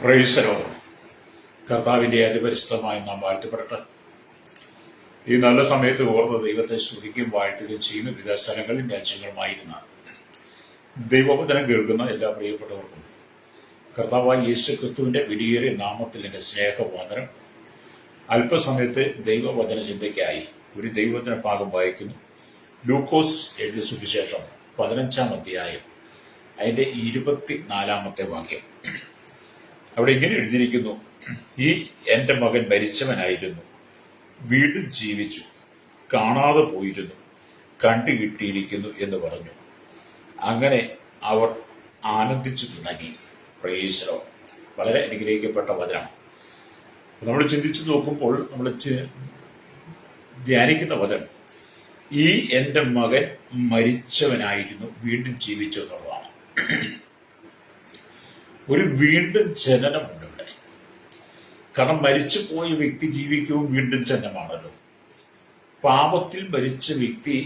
Praise the Lord. കർത്താവിന്റെ അതിപരിശുദ്ധമായി നാം വാഴ്ത്തപ്പെടട്ടെ. ഈ നല്ല സമയത്ത് ഓർത്ത് ദൈവത്തെ സ്തുതിക്കുകയും വാഴ്ത്തുകയും ചെയ്യുന്ന വിവിധ സ്ഥലങ്ങളിൽ രാജ്യങ്ങളുമായിരുന്ന ദൈവവചനം കേൾക്കുന്ന എല്ലാ പ്രിയപ്പെട്ടവർക്കും കർത്താവായ യേശു ക്രിസ്തുവിന്റെ വിലയേറിയ നാമത്തിൽ എന്റെ സ്നേഹവന്ദനം. അല്പസമയത്ത് ദൈവവചന ചിന്തയ്ക്കായി ഒരു ദൈവവചന ഭാഗം വായിക്കുന്നു. ലൂക്കോസ് എഴുതിയ സുവിശേഷം 15-ാം അധ്യായം അതിന്റെ 24-ാമത്തെ വാക്യം. അവിടെ ഇങ്ങനെ എഴുതിയിരിക്കുന്നു: ഈ എന്റെ മകൻ മരിച്ചവനായിരുന്നു, വീണ്ടും ജീവിച്ചു, കാണാതെ പോയിരുന്നു, കണ്ടു കിട്ടിയിരിക്കുന്നു എന്ന് പറഞ്ഞു. അങ്ങനെ അവർ ആനന്ദിച്ചു തുടങ്ങി. Praise the Lord. വളരെ അനുഗ്രഹിക്കപ്പെട്ട വചനം. നമ്മൾ ചിന്തിച്ചു നോക്കുമ്പോൾ നമ്മൾ ധ്യാനിക്കുന്ന വചനം ഈ എന്റെ മകൻ മരിച്ചവനായിരുന്നു, വീണ്ടും ജീവിച്ചു എന്നുള്ളതാണ്. ഒരു വീണ്ടും ജനനമുണ്ട് ഇവിടെ. കാരണം മരിച്ചു പോയ വ്യക്തി ജീവിക്കവും വീണ്ടും ജനനമാണല്ലോ. പാപത്തിൽ മരിച്ച വ്യക്തി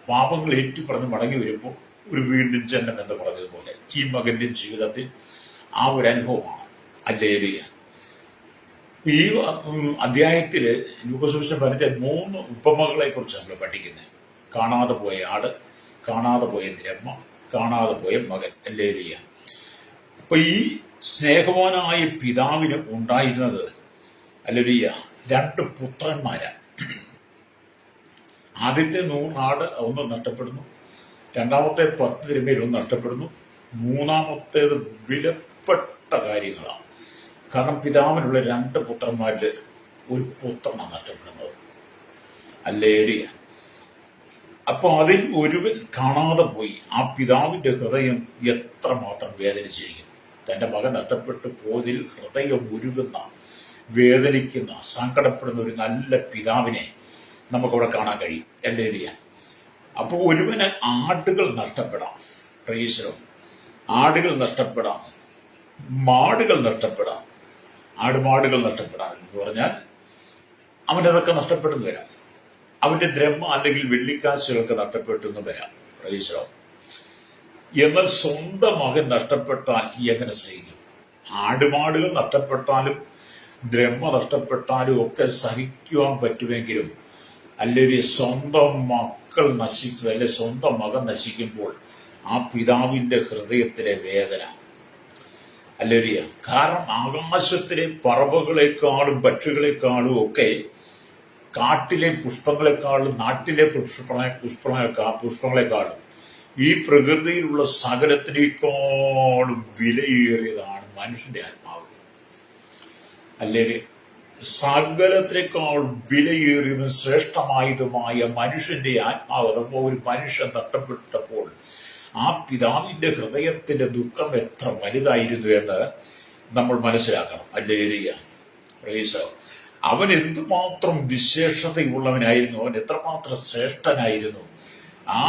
പാപങ്ങൾ ഏറ്റുപറഞ്ഞ് മടങ്ങി വരുമ്പോൾ ഒരു വീണ്ടും ജനനം എന്ന് പറഞ്ഞതുപോലെ ഈ മകന്റെ ജീവിതത്തിൽ ആ ഒരു അനുഭവമാണ്. ഹല്ലേലൂയ. ഈ അധ്യായത്തില് ലൂക്കോസ് പറഞ്ഞ 3 ഉപമകളെ കുറിച്ച് നമ്മൾ പഠിക്കുന്നത്. കാണാതെ പോയ ആട്, കാണാതെ പോയ ദ്രഹ്മ, കാണാതെ പോയ മകൻ. ഹല്ലേലൂയ. അപ്പൊ ഈ സ്നേഹവാനായ പിതാവിന് ഉണ്ടായിരുന്നത് ഹല്ലേലൂയ 2 പുത്രന്മാരാണ്. ആദ്യത്തെ 100 ആട് ഒന്ന് നഷ്ടപ്പെടുന്നു, രണ്ടാമത്തെ 10 ദ്രഹ്മയിൽ ഒന്ന് നഷ്ടപ്പെടുന്നു, മൂന്നാമത്തേത് വിലപ്പെട്ട കാര്യങ്ങളാണ്. കാരണം പിതാവിനുള്ള 2 പുത്രന്മാരിൽ ഒരു പുത്രനാണ് നഷ്ടപ്പെടുന്നത്. ഹല്ലേലൂയ. അപ്പൊ അതിൽ ഒരുവൻ കാണാതെ പോയി. ആ പിതാവിന്റെ ഹൃദയം എത്രമാത്രം വേദനിച്ചിരിക്കും. തന്റെ മകൻ നഷ്ടപ്പെട്ടു പോയതിൽ ഹൃദയം ഉരുകുന്ന, വേദനിക്കുന്ന, സങ്കടപ്പെടുന്ന ഒരു നല്ല പിതാവിനെ നമുക്കവിടെ കാണാൻ കഴിയും. ഹല്ലേലൂയ. അപ്പോൾ ഒരുവന് ആടുകൾ നഷ്ടപ്പെടാം. Praise the Lord. ആടുകൾ നഷ്ടപ്പെടാം, മാടുകൾ നഷ്ടപ്പെടാം. ആടുമാടുകൾ നഷ്ടപ്പെടാം എന്ന് പറഞ്ഞാൽ അവനതൊക്കെ നഷ്ടപ്പെട്ടെന്ന് വരാം. അവന്റെ ദ്രഹ്മ അല്ലെങ്കിൽ വെള്ളിക്കാശുകൾക്ക് നഷ്ടപ്പെട്ടു എന്ന് വരാം. Praise the Lord. എന്നാൽ സ്വന്തം മകൻ നഷ്ടപ്പെട്ടാൽ എങ്ങനെ സഹിക്കും? ആടുമാടുകൾ നഷ്ടപ്പെട്ടാലും ദ്രഹ്മ നഷ്ടപ്പെട്ടാലും ഒക്കെ സഹിക്കുവാൻ പറ്റുമെങ്കിലും അല്ലെങ്കിൽ സ്വന്തം മക്കൾ നശിക്കുക, അല്ലെ സ്വന്തം മകൻ നശിക്കുമ്പോൾ ആ പിതാവിന്റെ ഹൃദയത്തിലെ വേദന ഹല്ലേലൂയ. കാരണം ആകാശത്തിലെ പറവകളെക്കാളും പക്ഷികളെക്കാളും ഒക്കെ കാട്ടിലെ പുഷ്പങ്ങളെക്കാളും നാട്ടിലെ പുഷ്പങ്ങളെക്കാളും ഈ പ്രകൃതിയിലുള്ള സകലത്തിനേക്കാളും വിലയേറിയതാണ് മനുഷ്യന്റെ ആത്മാവ്. അല്ലെങ്കിൽ സകലത്തിനേക്കാൾ വിലയേറിയതും ശ്രേഷ്ഠമായതുമായ മനുഷ്യന്റെ ആത്മാവ്. അപ്പോൾ ഒരു മനുഷ്യൻ നഷ്ടപ്പെട്ടപ്പോൾ ആ പിതാവിന്റെ ഹൃദയത്തിന്റെ ദുഃഖം എത്ര വലുതായിരുന്നു എന്ന് നമ്മൾ മനസ്സിലാക്കണം. ഹല്ലേലൂയ. Praise the Lord. അവൻ എന്തുമാത്രം വിശേഷതയുള്ളവനായിരുന്നു, അവൻ എത്രമാത്രം ശ്രേഷ്ഠനായിരുന്നു. ആ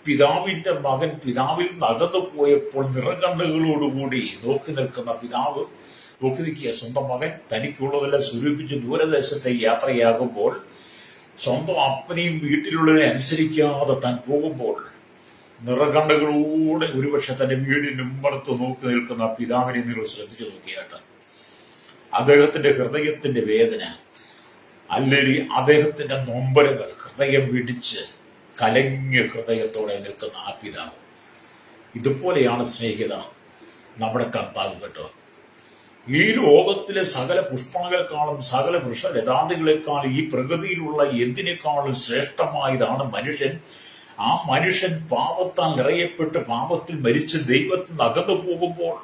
പിതാവിന്റെ മകൻ പിതാവിൽ നിന്ന് അകന്നു പോയപ്പോൾ നിറകണ്ണുകളോടുകൂടി നോക്കി നിൽക്കുന്ന പിതാവ് നോക്കി നിൽക്കുക. സ്വന്തം മകൻ തനിക്കുള്ളതെല്ലാം സ്വരൂപിച്ച് ദൂരദേശത്തെ യാത്രയാകുമ്പോൾ സ്വന്തം അപ്പനെയും വീട്ടിലുള്ളവരെ അനുസരിക്കാതെ താൻ പോകുമ്പോൾ നിറകണ്ണുകളോടെ ഒരുപക്ഷെ തന്റെ വീടിന് മുമ്പത്ത് നോക്കി നിൽക്കുന്ന പിതാവിനെ നിങ്ങൾ ശ്രദ്ധിച്ചു നോക്കിയാട്ട് അദ്ദേഹത്തിന്റെ ഹൃദയത്തിന്റെ വേദന, അല്ലെങ്കിൽ അദ്ദേഹത്തിന്റെ നൊമ്പരങ്ങൾ, ഹൃദയം പിടിച്ച് കലങ്ങിയ ഹൃദയത്തോടെ നിൽക്കുന്ന ആ പിതാവ്. ഇതുപോലെയാണ് സ്നേഹിത നമ്മുടെ കർത്താവ് കേട്ടോ. ഈ ലോകത്തിലെ സകല പുഷ്പങ്ങളെക്കാളും സകല വൃക്ഷലതാദികളെക്കാളും ഈ പ്രകൃതിയിലുള്ള എന്തിനേക്കാളും ശ്രേഷ്ഠമായതാണ് മനുഷ്യൻ. ആ മനുഷ്യൻ പാപത്താൽ നിറയപ്പെട്ട് പാപത്തിൽ മരിച്ച് ദൈവത്തിൽ നിന്ന് അകന്നു പോകുമ്പോൾ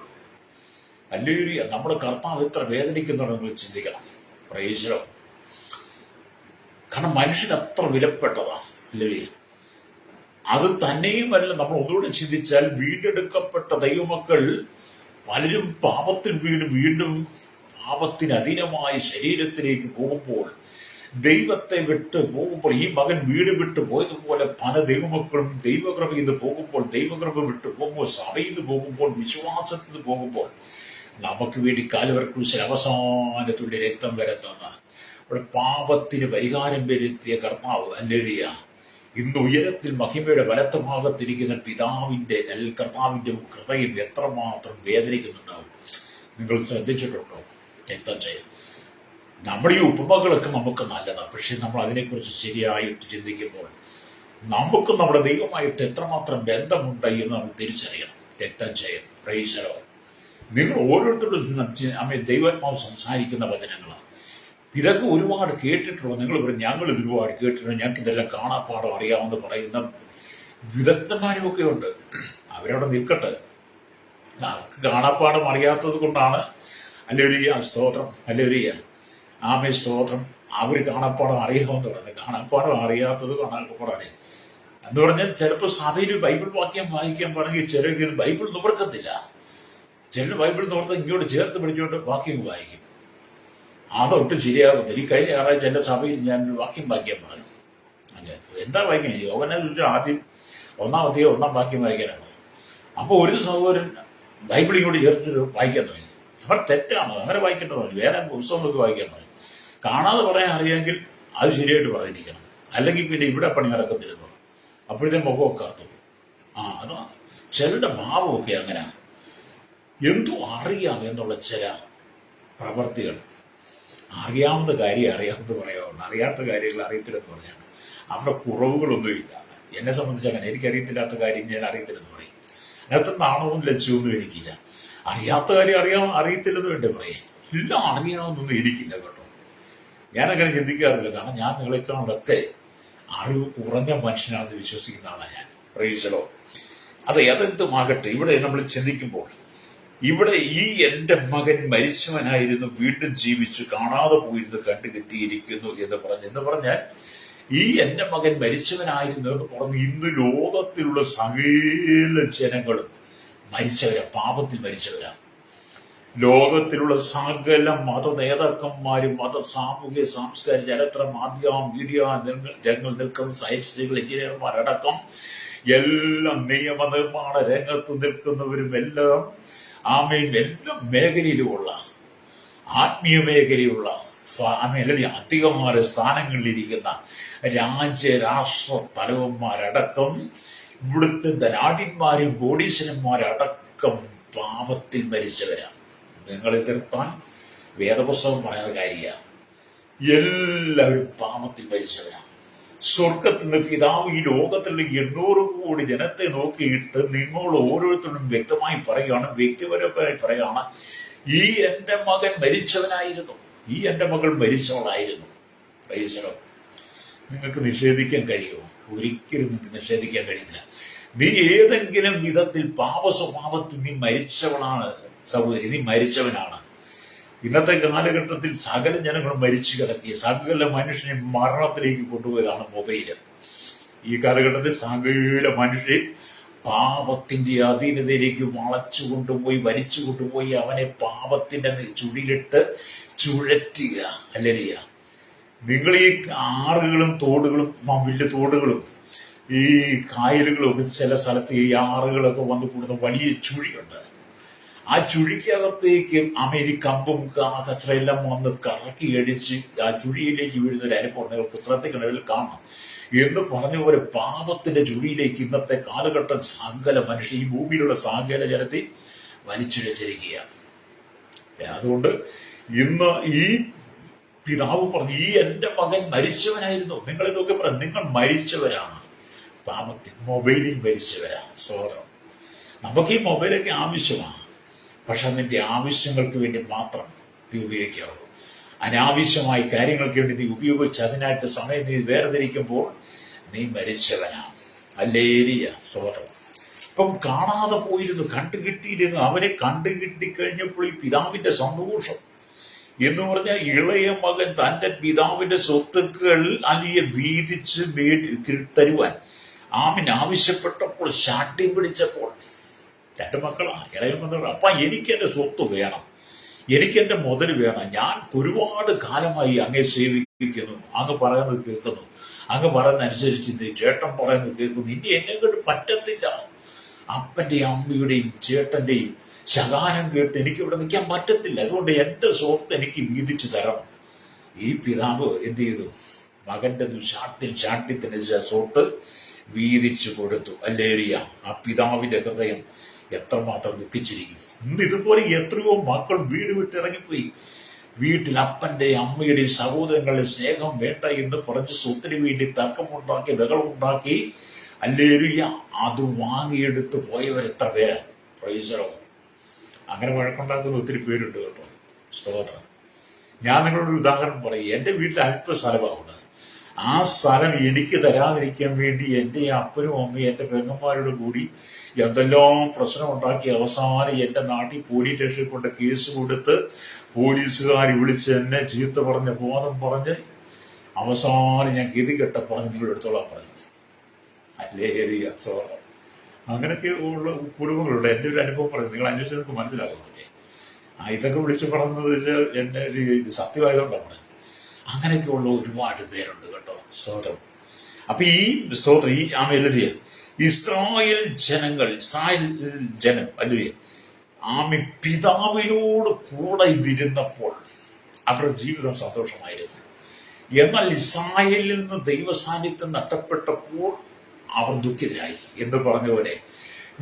ഹല്ലേലൂയ നമ്മുടെ കർത്താവ് എത്ര വേദനിക്കുന്നുണ്ട് നിങ്ങൾ ചിന്തിക്കണം. Praise the Lord. കാരണം മനുഷ്യൻ എത്ര വിലപ്പെട്ടതാ. ഹല്ലേലൂയ. അത് തന്നെയുമല്ല, നമ്മൾ ഒന്നുകൂടെ ചിന്തിച്ചാൽ വീണ്ടെടുക്കപ്പെട്ട ദൈവമക്കൾ പലരും പാപത്തിൽ വീണ്ടും പാപത്തിന് അധീനമായ ശരീരത്തിലേക്ക് പോകുമ്പോൾ, ദൈവത്തെ വിട്ട് പോകുമ്പോൾ, ഈ മകൻ വീട് വിട്ട് പോയതുപോലെ പല ദൈവമക്കളും ദൈവകൃപയിൽ നിന്ന് പോകുമ്പോൾ, ദൈവകൃപ വിട്ട് പോകുമ്പോൾ, സഭയിൽ നിന്ന് പോകുമ്പോൾ, വിശ്വാസത്തിൽ നിന്ന് പോകുമ്പോൾ, നമുക്ക് വേണ്ടി കാൽവരി ക്രൂശിൽ അവസാനത്തുള്ള രക്തം വരത്തുന്ന അവിടെ പാപത്തിന് പരിഹാരം വരുത്തിയ കർത്താവ്. ഹല്ലേലൂയ. ഇന്ന് ഉയരത്തിൽ മഹിമയുടെ വലത്ത് ഭാഗത്തിരിക്കുന്ന പിതാവിന്റെ കർത്താവിന്റെ ഹൃദയം എത്രമാത്രം വേദനിക്കുന്നുണ്ടാവും. നിങ്ങൾ ശ്രദ്ധിച്ചിട്ടുണ്ടോ? രക്തം ചെയ്യും. നമ്മുടെ ഈ ഉപമകളൊക്കെ നമുക്ക് നല്ലതാണ്. പക്ഷെ നമ്മൾ അതിനെക്കുറിച്ച് ശരിയായിട്ട് ചിന്തിക്കുമ്പോൾ നമുക്ക് നമ്മുടെ ദൈവമായിട്ട് എത്രമാത്രം ബന്ധമുണ്ട് എന്ന് നമ്മൾ തിരിച്ചറിയണം. രക്തം ചെയ്യും. പ്രൈസലോ. നിങ്ങൾ ഓരോരുത്തരും ദൈവാത്മാവ് സംസാരിക്കുന്ന വചനങ്ങളാണ്. ഇതൊക്കെ ഒരുപാട് കേട്ടിട്ടുണ്ടോ? നിങ്ങൾ പറയും ഞങ്ങൾ ഒരുപാട് കേട്ടിട്ടുണ്ട്, ഞങ്ങൾക്ക് ഇതെല്ലാം കാണാപ്പാടം അറിയാമെന്ന് പറയുന്ന വിദഗ്ധന്മാരുമൊക്കെ ഉണ്ട്. അവരവിടെ നിൽക്കട്ടെ. അവർക്ക് കാണാപ്പാടം അറിയാത്തത് കൊണ്ടാണ് ഹല്ലേലൂയ സ്തോത്രം, ഹല്ലേലൂയ ആമേൻ സ്തോത്രം, അവർ കാണാപ്പാടം അറിയാമെന്ന് പറയുന്നത്. കാണാപ്പാടം അറിയാത്തത് കാണാപ്പാടാണ് എന്ന് പറഞ്ഞാൽ ചിലപ്പോൾ സഭയിൽ ബൈബിൾ വാക്യം വായിക്കാൻ പാടെങ്കിൽ ചിലർ ബൈബിൾ നിവർക്കത്തില്ല. ചില ബൈബിൾ നിവർത്ത് ഇങ്ങോട്ട് ചേർത്ത് പിടിച്ചുകൊണ്ട് വാക്യം വായിക്കും. അതൊട്ടും ശരിയാകത്തില്ല. ഈ കഴിഞ്ഞ ഞായറാഴ്ച എൻ്റെ സഭയിൽ ഞാൻ വാക്യം വായിക്കാൻ പറഞ്ഞു. എന്താ വായിക്കുന്നത്? യോഹന്നാനെ കുറിച്ച് ആദ്യം 1-ാം അധ്യായം 1-ാം വാക്യം വായിക്കാനാണ്. അപ്പോൾ ഒരു സഹോദരൻ ബൈബിൾ ഇങ്ങോട്ട് ചേർത്തിട്ട് വായിക്കാൻ തുടങ്ങി. അവർ തെറ്റാണ്, അങ്ങനെ വായിക്കേണ്ടത്. വേറെ പുസ്തകങ്ങളൊക്കെ വായിക്കാൻ തുടങ്ങി. കാണാതെ പറയാൻ അറിയാമെങ്കിൽ അത് ശരിയായിട്ട് പറഞ്ഞിരിക്കണം. അല്ലെങ്കിൽ പിന്നെ ഇവിടെ പണി നടക്കത്തില്ലെന്നു. അപ്പോഴത്തെ മുഖമൊക്കെ കാത്തും. അതാണ് ചിലരുടെ ഭാവമൊക്കെ അങ്ങനെ. എന്തോ അറിയാം എന്നുള്ള ചില പ്രവർത്തികൾ. അറിയാവുന്ന കാര്യം അറിയാമെന്ന് പറയാവുന്നു, അറിയാത്ത കാര്യങ്ങൾ അറിയത്തില്ലെന്ന് പറഞ്ഞാണ്. അവരുടെ കുറവുകളൊന്നുമില്ല. എന്നെ സംബന്ധിച്ച് അങ്ങനെ. എനിക്കറിയത്തില്ലാത്ത കാര്യം ഞാൻ അറിയത്തില്ലെന്ന് പറയും. അതിനകത്ത് നാണവും ലജ്ജയൊന്നും എനിക്കില്ല. അറിയാത്ത കാര്യം അറിയത്തില്ലെന്ന് വേണ്ടി പറയും. എല്ലാം അറിയാവുന്നൊന്നും എനിക്കില്ല കേട്ടോ. ഞാനങ്ങനെ ചിന്തിക്കാറില്ല. കാരണം ഞാൻ നിങ്ങളെക്കാളൊക്കെ അറിവ് കുറഞ്ഞ മനുഷ്യനാണെന്ന് വിശ്വസിക്കുന്ന ആളാണ് ഞാൻ. പ്രൈസലോ. അത് ഏതെന്തുമാകട്ടെ, ഇവിടെ നമ്മൾ ചിന്തിക്കുമ്പോൾ ഇവിടെ ഈ എൻ്റെ മകൻ മരിച്ചവനായിരുന്നു, വീണ്ടും ജീവിച്ചു, കാണാതെ പോയിരുന്നു, കണ്ടുകിട്ടിയിരിക്കുന്നു എന്ന് പറഞ്ഞാൽ ഈ എൻ്റെ മകൻ മരിച്ചവനായിരുന്നു എന്ന് പറഞ്ഞ് ഇന്ന് ലോകത്തിലുള്ള സകല ജനങ്ങളും മരിച്ചവരാ, പാപത്തിൽ മരിച്ചവരാ. ലോകത്തിലുള്ള സകല മത നേതാക്കന്മാരും മത സാമൂഹ്യ സാംസ്കാരിക ചരിത്ര മീഡിയ രംഗങ്ങൾ നിൽക്കുന്ന സയൻറ്റിസ്റ്റുകൾ, എഞ്ചിനീയർമാരടക്കം എല്ലാം നിയമനിർമ്മാണ രംഗത്ത് നിൽക്കുന്നവരും എല്ലാം എല്ലാ മേഖലയിലുമുള്ള ആത്മീയ മേഖലയിലുള്ള അധികമായ സ്ഥാനങ്ങളിലിരിക്കുന്ന രാഷ്ട്ര തലവന്മാരടക്കം ഇവിടുത്തെ ധനാഢ്യന്മാരും കോടീശ്വരന്മാരടക്കം പാപത്തിൽ മരിച്ചവരാണ്. നിങ്ങളെ തീർത്താൻ വേദപുസ്തകം പറയുന്ന കാര്യമില്ല. എല്ലാവരും പാപത്തിൽ മരിച്ചവരാണ്. സ്വർഗത്തിൽ നിന്ന് പിതാവ് ഈ ലോകത്തിലുള്ള 800 കോടി ജനത്തെ നോക്കിയിട്ട് നിങ്ങൾ ഓരോരുത്തരും വ്യക്തമായി പറയുകയാണ്, വ്യക്തിപരമായി പറയുകയാണ്, ഈ എൻ്റെ മകൻ മരിച്ചവനായിരുന്നു, ഈ എൻ്റെ മകൾ മരിച്ചവളായിരുന്നു. പ്രൈസലോ. നിങ്ങൾക്ക് നിഷേധിക്കാൻ കഴിയുമോ? ഒരിക്കലും നിങ്ങൾക്ക് നിഷേധിക്കാൻ കഴിയില്ല. നീ ഏതെങ്കിലും വിധത്തിൽ പാപസ്വഭാവത്തിൽ നീ മരിച്ചവളാണ് സഹോദരി, നീ മരിച്ചവനാണ്. ഇന്നത്തെ കാലഘട്ടത്തിൽ സകല ജനങ്ങളും മരിച്ചു കിടക്കി സകല മനുഷ്യനെ മരണത്തിലേക്ക് കൊണ്ടുപോയതാണ് മൊബൈല്. ഈ കാലഘട്ടത്തിൽ സകല മനുഷ്യൻ പാപത്തിന്റെ അധീനതയിലേക്ക് വളച്ചു കൊണ്ടുപോയി, വലിച്ചു കൊണ്ടുപോയി അവനെ പാപത്തിന്റെ ചുഴിയിലിട്ട് ചുഴറ്റുക. അല്ലരിയ. നിങ്ങൾ ഈ ആറുകളും തോടുകളും വലിയ തോടുകളും ഈ കായലുകളും ഒക്കെ ചില സ്ഥലത്ത് ഈ ആറുകളൊക്കെ വന്നു കൂടുന്ന വലിയ ചുഴിയുണ്ട്. ആ ചുഴിക്കകത്തേക്ക് കമ്പും കച്ചറയെല്ലാം വന്ന് കറക്കി അടിച്ച് ആ ചുഴിയിലേക്ക് വീഴുന്ന ഒരു അനുഭവം നിങ്ങൾക്ക് ശ്രദ്ധിക്കണമെങ്കിൽ കാണണം. എന്ന് പറഞ്ഞ പോലെ പാപത്തിന്റെ ചുഴിയിലേക്ക് ഇന്നത്തെ കാലഘട്ടം സകല മനുഷ്യ ഈ ഭൂമിയിലുള്ള സകല ജനത്തെ വലിച്ചിഴച്ചിരിക്കുകയാണ്. അതുകൊണ്ട് ഇന്ന് ഈ പിതാവ് പറഞ്ഞു, ഈ എൻ്റെ മകൻ മരിച്ചവനായിരുന്നു. നിങ്ങളെ നോക്കി പറയാം, നിങ്ങൾ മരിച്ചവരാണ്, പാപത്തിൽ മൊബൈലിൽ മരിച്ചവരാണ്. സ്വതന്ത്രം. നമുക്ക് ഈ മൊബൈലൊക്കെ ആവശ്യമാണ്. പക്ഷെ അതിൻ്റെ ആവശ്യങ്ങൾക്ക് വേണ്ടി മാത്രം നീ ഉപയോഗിക്കാവുള്ളൂ. അനാവശ്യമായ കാര്യങ്ങൾക്ക് വേണ്ടി നീ ഉപയോഗിച്ച് അതിനായിട്ട് സമയം നീ വേർതിരിക്കുമ്പോൾ നീ മരിച്ചവനാണ്. ഹല്ലേലൂയ. സ്തോത്രം. ഇപ്പം കാണാതെ പോയിരുന്നു, കണ്ടുകിട്ടിയിരുന്നു. അവനെ കണ്ടുകിട്ടിക്കഴിഞ്ഞപ്പോൾ ഈ പിതാവിന്റെ സന്തോഷം എന്ന് പറഞ്ഞാൽ ഇളയ മകൻ തന്റെ പിതാവിന്റെ സ്വത്തുക്കൾ അലിയെ വീതിച്ച് തരുവാൻ ആവശ്യപ്പെട്ടപ്പോൾ ശാഠ്യം പിടിച്ചപ്പോൾ 2 മക്കളാണ്, ഇളയ മക്കൾ. അപ്പ എനിക്ക് എന്റെ സ്വത്ത് വേണം, എനിക്ക് എന്റെ മുതൽ വേണം. ഞാൻ ഒരുപാട് കാലമായി അങ്ങേ സേവിക്കുന്നു, അങ്ങ് പറയുന്നത് കേൾക്കുന്നു, അങ്ങ് പറയുന്ന അനുസരിച്ച് ചേട്ടൻ പറയുന്നത് കേൾക്കുന്നു. ഇനി എന്നെ കൊണ്ട് പറ്റത്തില്ല. അപ്പന്റെയും അമ്മയുടെയും ചേട്ടന്റെയും ശകാനം കേട്ട് എനിക്ക് ഇവിടെ നിൽക്കാൻ പറ്റത്തില്ല. അതുകൊണ്ട് എന്റെ സ്വത്ത് എനിക്ക് വീതിച്ചു തരണം. ഈ പിതാവ് എന്ത് ചെയ്തു? മകന്റെ ശാഠ്യത്തിന് സ്വത്ത് വീതിച്ചു കൊടുത്തു. ഹല്ലേലൂയ. ആ പിതാവിന്റെ ഹൃദയം എത്രമാത്രം ദുഃഖിച്ചിരിക്കും. ഇന്ന് ഇതുപോലെ എത്രയോ മക്കൾ വീട് വിട്ടിറങ്ങിപ്പോയി. വീട്ടിൽ അപ്പന്റെ അമ്മയുടെ സഹോദരങ്ങളുടെ സ്നേഹം വേണ്ട എന്ന് പറഞ്ഞ് സ്വത്തിന് വേണ്ടി തർക്കമുണ്ടാക്കി ബഹളമുണ്ടാക്കി ഹല്ലേലൂയ അത് വാങ്ങിയെടുത്ത് പോയവരെത്ര പേരാ. പ്രൈസറോ. അങ്ങനെ വഴക്കുണ്ടാക്കുന്ന ഒത്തിരി പേരുണ്ട് കേട്ടോ. സ്തോത്രം. ഞാൻ നിങ്ങളൊരു ഉദാഹരണം പറയും. എൻ്റെ വീട്ടിൽ അല്പ സ്ഥലമാണുള്ളത്. ആ സ്ഥലം എനിക്ക് തരാതിരിക്കാൻ വേണ്ടി എൻ്റെ അപ്പനും അമ്മയും എൻ്റെ പെങ്ങന്മാരോട് കൂടി എന്തെല്ലാം പ്രശ്നം ഉണ്ടാക്കി അവസാനം എൻ്റെ നാട്ടിൽ പോലീസ് സ്റ്റേഷനിൽ കൊണ്ട് കേസ് കൊടുത്ത് പോലീസുകാർ വിളിച്ച് എന്നെ ചീത്ത പറഞ്ഞ് ബോധം പറഞ്ഞ് അവസാനം ഞാൻ ഗതികെട്ട പറഞ്ഞ് നിങ്ങൾ എടുത്തോളാൻ പറഞ്ഞു. അല്ലേ ഹരിയ സോദരം. അങ്ങനെയൊക്കെ ഉള്ള കുടുംബങ്ങളുണ്ട്. എൻ്റെ ഒരു അനുഭവം പറയും. നിങ്ങൾ അന്വേഷിച്ച് നിങ്ങൾക്ക് മനസ്സിലാകുന്നതൊക്കെ. ഇതൊക്കെ വിളിച്ച് പറഞ്ഞത് എൻ്റെ ഒരു സത്യമായതുകൊണ്ടാണ് പറഞ്ഞത്. അങ്ങനെയൊക്കെയുള്ള ഒരുപാട് പേരുണ്ട് കേട്ടോ. സ്തോത്രം. അപ്പൊ ഈ സ്തോത്രം ഈ ആമേലൂയ ഇസ്രായേൽ ജനം അല്ലേ ആമി പിതാവിനോട് കൂടെ ഇതിരുന്നപ്പോൾ അവരുടെ ജീവിതം സന്തോഷമായിരുന്നു. എന്നാൽ ഇസ്രായേലിൽ നിന്ന് ദൈവസാന്നിധ്യം നഷ്ടപ്പെട്ടപ്പോൾ അവർ ദുഃഖിതരായി എന്ന് പറഞ്ഞ പോലെ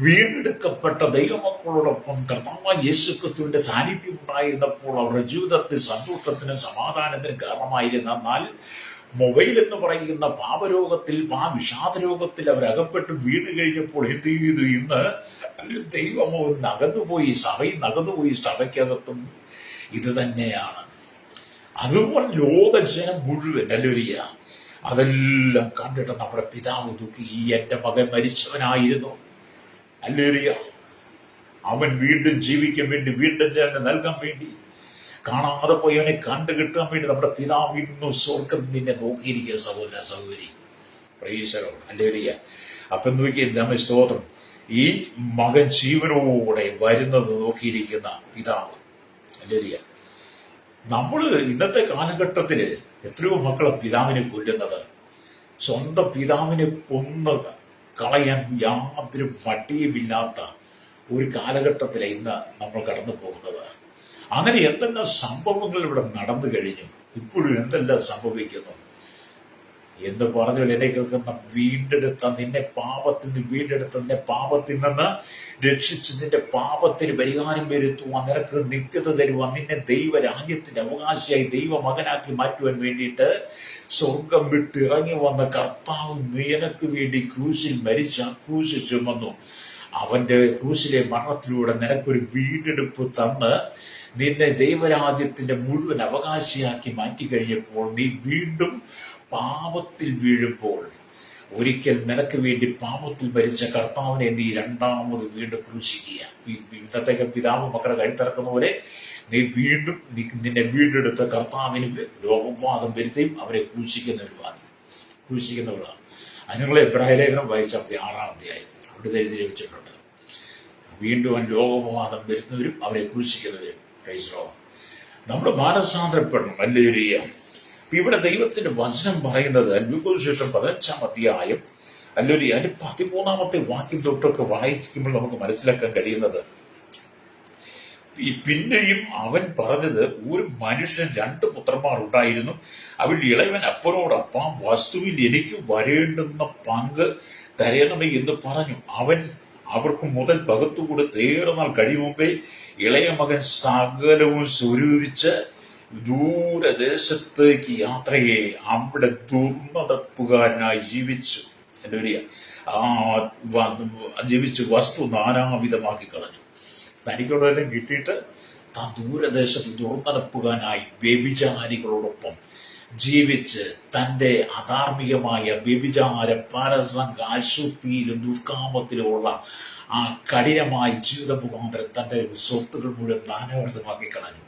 വീണ്ടെടുക്കപ്പെട്ട ദൈവമക്കളോടൊപ്പം കർത്താവായ യേശുക്രിസ്തുവിന്റെ സാന്നിധ്യം ഉണ്ടായിരുന്നപ്പോൾ അവരുടെ ജീവിതത്തിൽ സന്തോഷത്തിനും സമാധാനത്തിനും കാരണമായിരുന്നു. എന്നാൽ മൊബൈൽ എന്ന് പറയുന്ന പാപരോഗത്തിൽ വിഷാദരോഗത്തിൽ അവരകപ്പെട്ട് വീണ് കഴിഞ്ഞപ്പോൾ എന്ത് ചെയ്തു? ഇന്ന് ദൈവമോ നകന്നുപോയി, സഭയിൽ നകന്നുപോയി. സഭയ്ക്കകത്തും ഇത് തന്നെയാണ്. അതുപോലെ ലോകജനം മുഴുവൻ അല്ലേലൂയ അതെല്ലാം കണ്ടിട്ട് നമ്മുടെ പിതാവ് ദുഃഖി. എൻ്റെ മകൻ മരിച്ചവനായിരുന്നു ഹല്ലേലൂയ. അവൻ വീണ്ടും ജീവിക്കാൻ വേണ്ടി വീണ്ടും ജനം നൽകാൻ വേണ്ടി കാണാതെ പോയവനെ കണ്ടു കിട്ടാൻ വേണ്ടി നമ്മുടെ പിതാവ് ഇന്നും സ്വർഗം നിന്നെ നോക്കിയിരിക്കുക സഹോദര സഹോദരി. പ്രൈസലോ ഹല്ലേലൂയ. അപ്പൊ നോക്കിയ നമ്മെ സ്തോത്രം. ഈ മകൻ ജീവനോടെ വരുന്നത് നോക്കിയിരിക്കുന്ന പിതാവ് ഹല്ലേലൂയ. നമ്മള് ഇന്നത്തെ കാലഘട്ടത്തില് എത്രയോ മക്കളെ പിതാവിനെ കൊല്ലുന്നത്. സ്വന്തം പിതാവിനെ കൊന്ന് കളയാൻ യാതൊരു മടിയുമില്ലാത്ത ഒരു കാലഘട്ടത്തിലെ ഇന്ന് നമ്മൾ കടന്നു പോകുന്നത്. അങ്ങനെ എന്തെല്ലാം സംഭവങ്ങൾ ഇവിടെ നടന്നു കഴിഞ്ഞു. ഇപ്പോഴും എന്തെല്ലാം സംഭവിക്കുന്നു എന്ന് പറഞ്ഞാൽ എന്നെ കേൾക്കുന്ന നിന്നെ പാപത്തിൽ നിന്ന് രക്ഷിച്ച് നിന്റെ പാപത്തിന് പരിഹാരം വരുത്തുവാൻ, നിനക്ക് നിത്യത തരുവാൻ, നിന്നെ ദൈവരാജ്യത്തിന്റെ അവകാശിയായി ദൈവമകനാക്കി മാറ്റുവാൻ വേണ്ടിയിട്ട് സ്വർഗം വിട്ട് ഇറങ്ങി വന്ന കർത്താവ് നിനക്ക് വേണ്ടി ക്രൂശിൽ ചുമന്നു. അവന്റെ ക്രൂശിലെ മരണത്തിലൂടെ നിനക്കൊരു വീണ്ടെടുപ്പ് തന്ന് നിന്നെ ദൈവരാജ്യത്തിന്റെ മുഴുവൻ അവകാശിയാക്കി മാറ്റിക്കഴിഞ്ഞപ്പോൾ നീ വീണ്ടും പാപത്തിൽ വീഴുമ്പോൾ ഒരിക്കൽ നിനക്ക് വേണ്ടി പാപത്തിൽ ഭരിച്ച കർത്താവിനെ നീ രണ്ടാമത് വീണ്ടും ക്രൂശിക്കുക. ഇന്നത്തേക്ക് പിതാവ് മക്കളെ കഴുത്തിറക്കുന്ന പോലെ നീ വീണ്ടും നിന്നെ വീണ്ടെടുത്ത കർത്താവിന് രോഗവാദം വരുത്തിയും അവരെ ക്രൂശിക്കുന്നവരാണ്. അതിനുള്ള എബ്രായ ലേഖനം വായിച്ച 6-ാം അധ്യായം അവിടെ എഴുതി ലഭിച്ചിട്ടുണ്ട്. വീണ്ടും അവൻ രോഗവാദം വരുന്നവരും അവരെ ക്രൂശിക്കുന്നവരും. നമ്മൾ മാനസാന്തരപ്പെടണം. ഹല്ലേലൂയ. ഇവിടെ ദൈവത്തിന്റെ വചനം പറയുന്നത് സുവിശേഷം 15-ാം അധ്യായം ഹല്ലേലൂയ അതിന്റെ 13-ാമത്തെ വാക്യം തൊട്ടൊക്കെ വായിക്കുമ്പോൾ നമുക്ക് മനസ്സിലാക്കാൻ കഴിയുന്നത്, പിന്നെയും അവൻ പറഞ്ഞത്, ഒരു മനുഷ്യൻ 2 പുത്രന്മാർ ഉണ്ടായിരുന്നു. അവരുടെ ഇളയവൻ അപ്പനോടപ്പം വസ്തുവിൽ എനിക്ക് വരേണ്ടുന്ന പങ്ക് തരണമേ എന്ന് പറഞ്ഞു. അവൻ അവർക്ക് മുതൽ പകർത്തു കൊടുത്ത് 7 നാൾ കഴിയും മുമ്പേ ഇളയ മകൻ സകലവും സ്വരൂപിച്ച് ദൂരദേശത്തേക്ക് യാത്രയെ അവിടെ ദുർനടപ്പുകാരനായി ജീവിച്ചു വസ്തു നാനാവിധമാക്കി കളഞ്ഞു. തനിക്കുള്ളതെല്ലാം കിട്ടിയിട്ട് താൻ ദൂരദേശത്ത് ദുർനടപ്പുകാരനായി വ്യഭിചാരികളോടൊപ്പം ജീവിച്ച് തന്റെ അധാർമികമായ വ്യഭിചാര പരസംഗ അശുദ്ധിയിലും ദുഷ്കാമത്തിലുമുള്ള ആ കഠിനമായ ജീവിത മുഖാന്തരം തന്റെ സ്വത്തുക്കൾ മുഴുവൻ നാനാർത്ഥമാക്കി കളഞ്ഞു.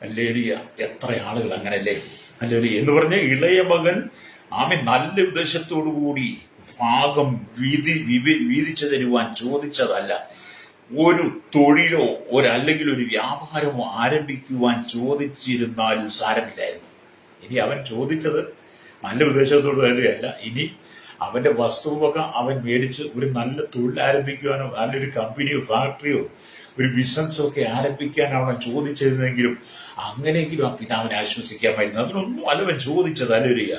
ഹല്ലേലൂയ. എത്ര ആളുകൾ അങ്ങനല്ലേ. ഹല്ലേലൂയ. എന്ന് പറഞ്ഞ ഇളയ മകൻ നല്ല ഉദ്ദേശത്തോടുകൂടി ഭാഗം വീതിച്ചു തരുവാൻ ചോദിച്ചതല്ല. ഒരു തൊഴിലോ അല്ലെങ്കിൽ ഒരു വ്യാപാരമോ ആരംഭിക്കുവാൻ ചോദിച്ചിരുന്നാലും സാരമില്ലായിരുന്നു. ഇനി അവൻ ചോദിച്ചത് നല്ല ഉദ്ദേശത്തോട് തന്നെയല്ല. ഇനി അവന്റെ വസ്തുവൊക്കെ അവൻ മേടിച്ച് ഒരു നല്ല തൊഴിൽ ആരംഭിക്കുവാനോ നല്ലൊരു കമ്പനിയോ ഫാക്ടറിയോ ഒരു ബിസിനസ്സോ ഒക്കെ ആരംഭിക്കാനോ അവൻ ചോദിച്ചിരുന്നെങ്കിലും അങ്ങനെയെങ്കിലും ആ പിതാവിനെ ആശ്വസിക്കാമായിരുന്നു. അതിനൊന്നും അല്ലവൻ ചോദിച്ചത്. ഹല്ലേലൂയ.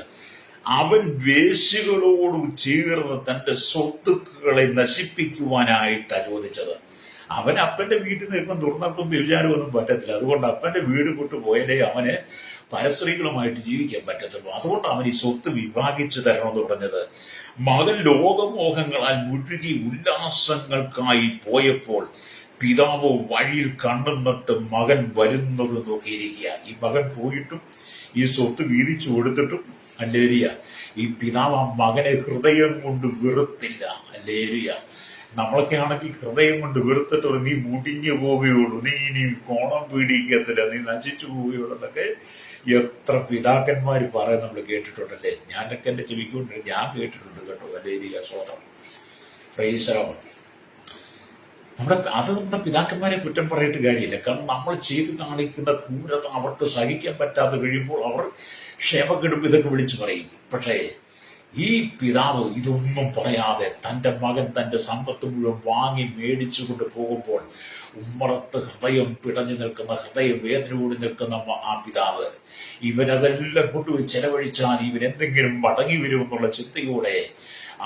അവൻ വേശ്യകളോട് ചേർന്ന് തന്റെ സ്വത്തുക്കളെ നശിപ്പിക്കുവാനായിട്ടാണ് ചോദിച്ചത്. അവൻ അപ്പന്റെ വീട്ടിൽ നിന്ന് ഇപ്പം തുറന്നപ്പം വ്യഭിചാരമൊന്നും പറ്റത്തില്ല. അതുകൊണ്ട് അപ്പന്റെ വീട് വിട്ടു പോയാലേ അവന് പരസ്ത്രീകളുമായിട്ട് ജീവിക്കാൻ പറ്റത്തുള്ളൂ. അതുകൊണ്ട് അവൻ ഈ സ്വത്ത് വിഭാഗിച്ചു തരണമെന്ന് പറഞ്ഞത്. മകൻ ലോകമോഹങ്ങളാൽ മുഴുകി ഉല്ലാസങ്ങൾക്കായി പോയപ്പോൾ പിതാവ് വഴിയിൽ കണ്ണുന്നിട്ട് മകൻ വരുന്നത് നോക്കിയിരിക്കുക. ഈ മകൻ പോയിട്ടും ഈ സ്വത്ത് വീതിച്ചു കൊടുത്തിട്ടും ഹല്ലേലൂയ ഈ പിതാവ് ആ മകനെ ഹൃദയം കൊണ്ട് വെറുത്തില്ല. ഹല്ലേലൂയ. നമ്മളൊക്കെ ആണെങ്കിൽ ഹൃദയം കൊണ്ട് വെറുത്തിട്ട് നീ മുടിഞ്ഞു പോവുകയുള്ളൂ, നീ ഇനി കോണം പീഡിക്കത്തില്ല, നീ നശിച്ചു പോവുകയുള്ളൂ എന്നൊക്കെ എത്ര പിതാക്കന്മാർ പറയാൻ നമ്മൾ കേട്ടിട്ടുണ്ടല്ലേ. ഞാനൊക്കെ എന്റെ ചെവിക്കൊണ്ട് ഞാൻ കേട്ടിട്ടുണ്ട് കേട്ടോ. ഹല്ലേലൂയ, സ്തോത്രം, പ്രൈസ് ദി ലോർഡ്. നമ്മുടെ പിതാക്കന്മാരെ കുറ്റം പറഞ്ഞിട്ട് കാര്യമില്ല. കാരണം നമ്മൾ ചെയ്ത് കാണിക്കുന്ന ക്രൂരത അവർക്ക് സഹിക്കാൻ പറ്റാതെ കഴിയുമ്പോൾ അവർ ക്ഷേമക്കെടും ഇതൊക്കെ വിളിച്ചു പറയും. പക്ഷേ ഈ പിതാവ് ഇതൊന്നും പറയാതെ തന്റെ മകൻ തന്റെ സമ്പത്ത് മുഴുവൻ വാങ്ങി മേടിച്ചു കൊണ്ട് പോകുമ്പോൾ ഉമ്മറത്ത് ഹൃദയം പിടഞ്ഞു നിൽക്കുന്ന, ഹൃദയം വേദനയോട് നിൽക്കുന്ന ആ പിതാവ് ഇവനതെല്ലാം കൊണ്ടുപോയി ചെലവഴിച്ചാൽ ഇവൻ എന്തെങ്കിലും മടങ്ങി വരുമെന്നുള്ള ചിന്തയോടെ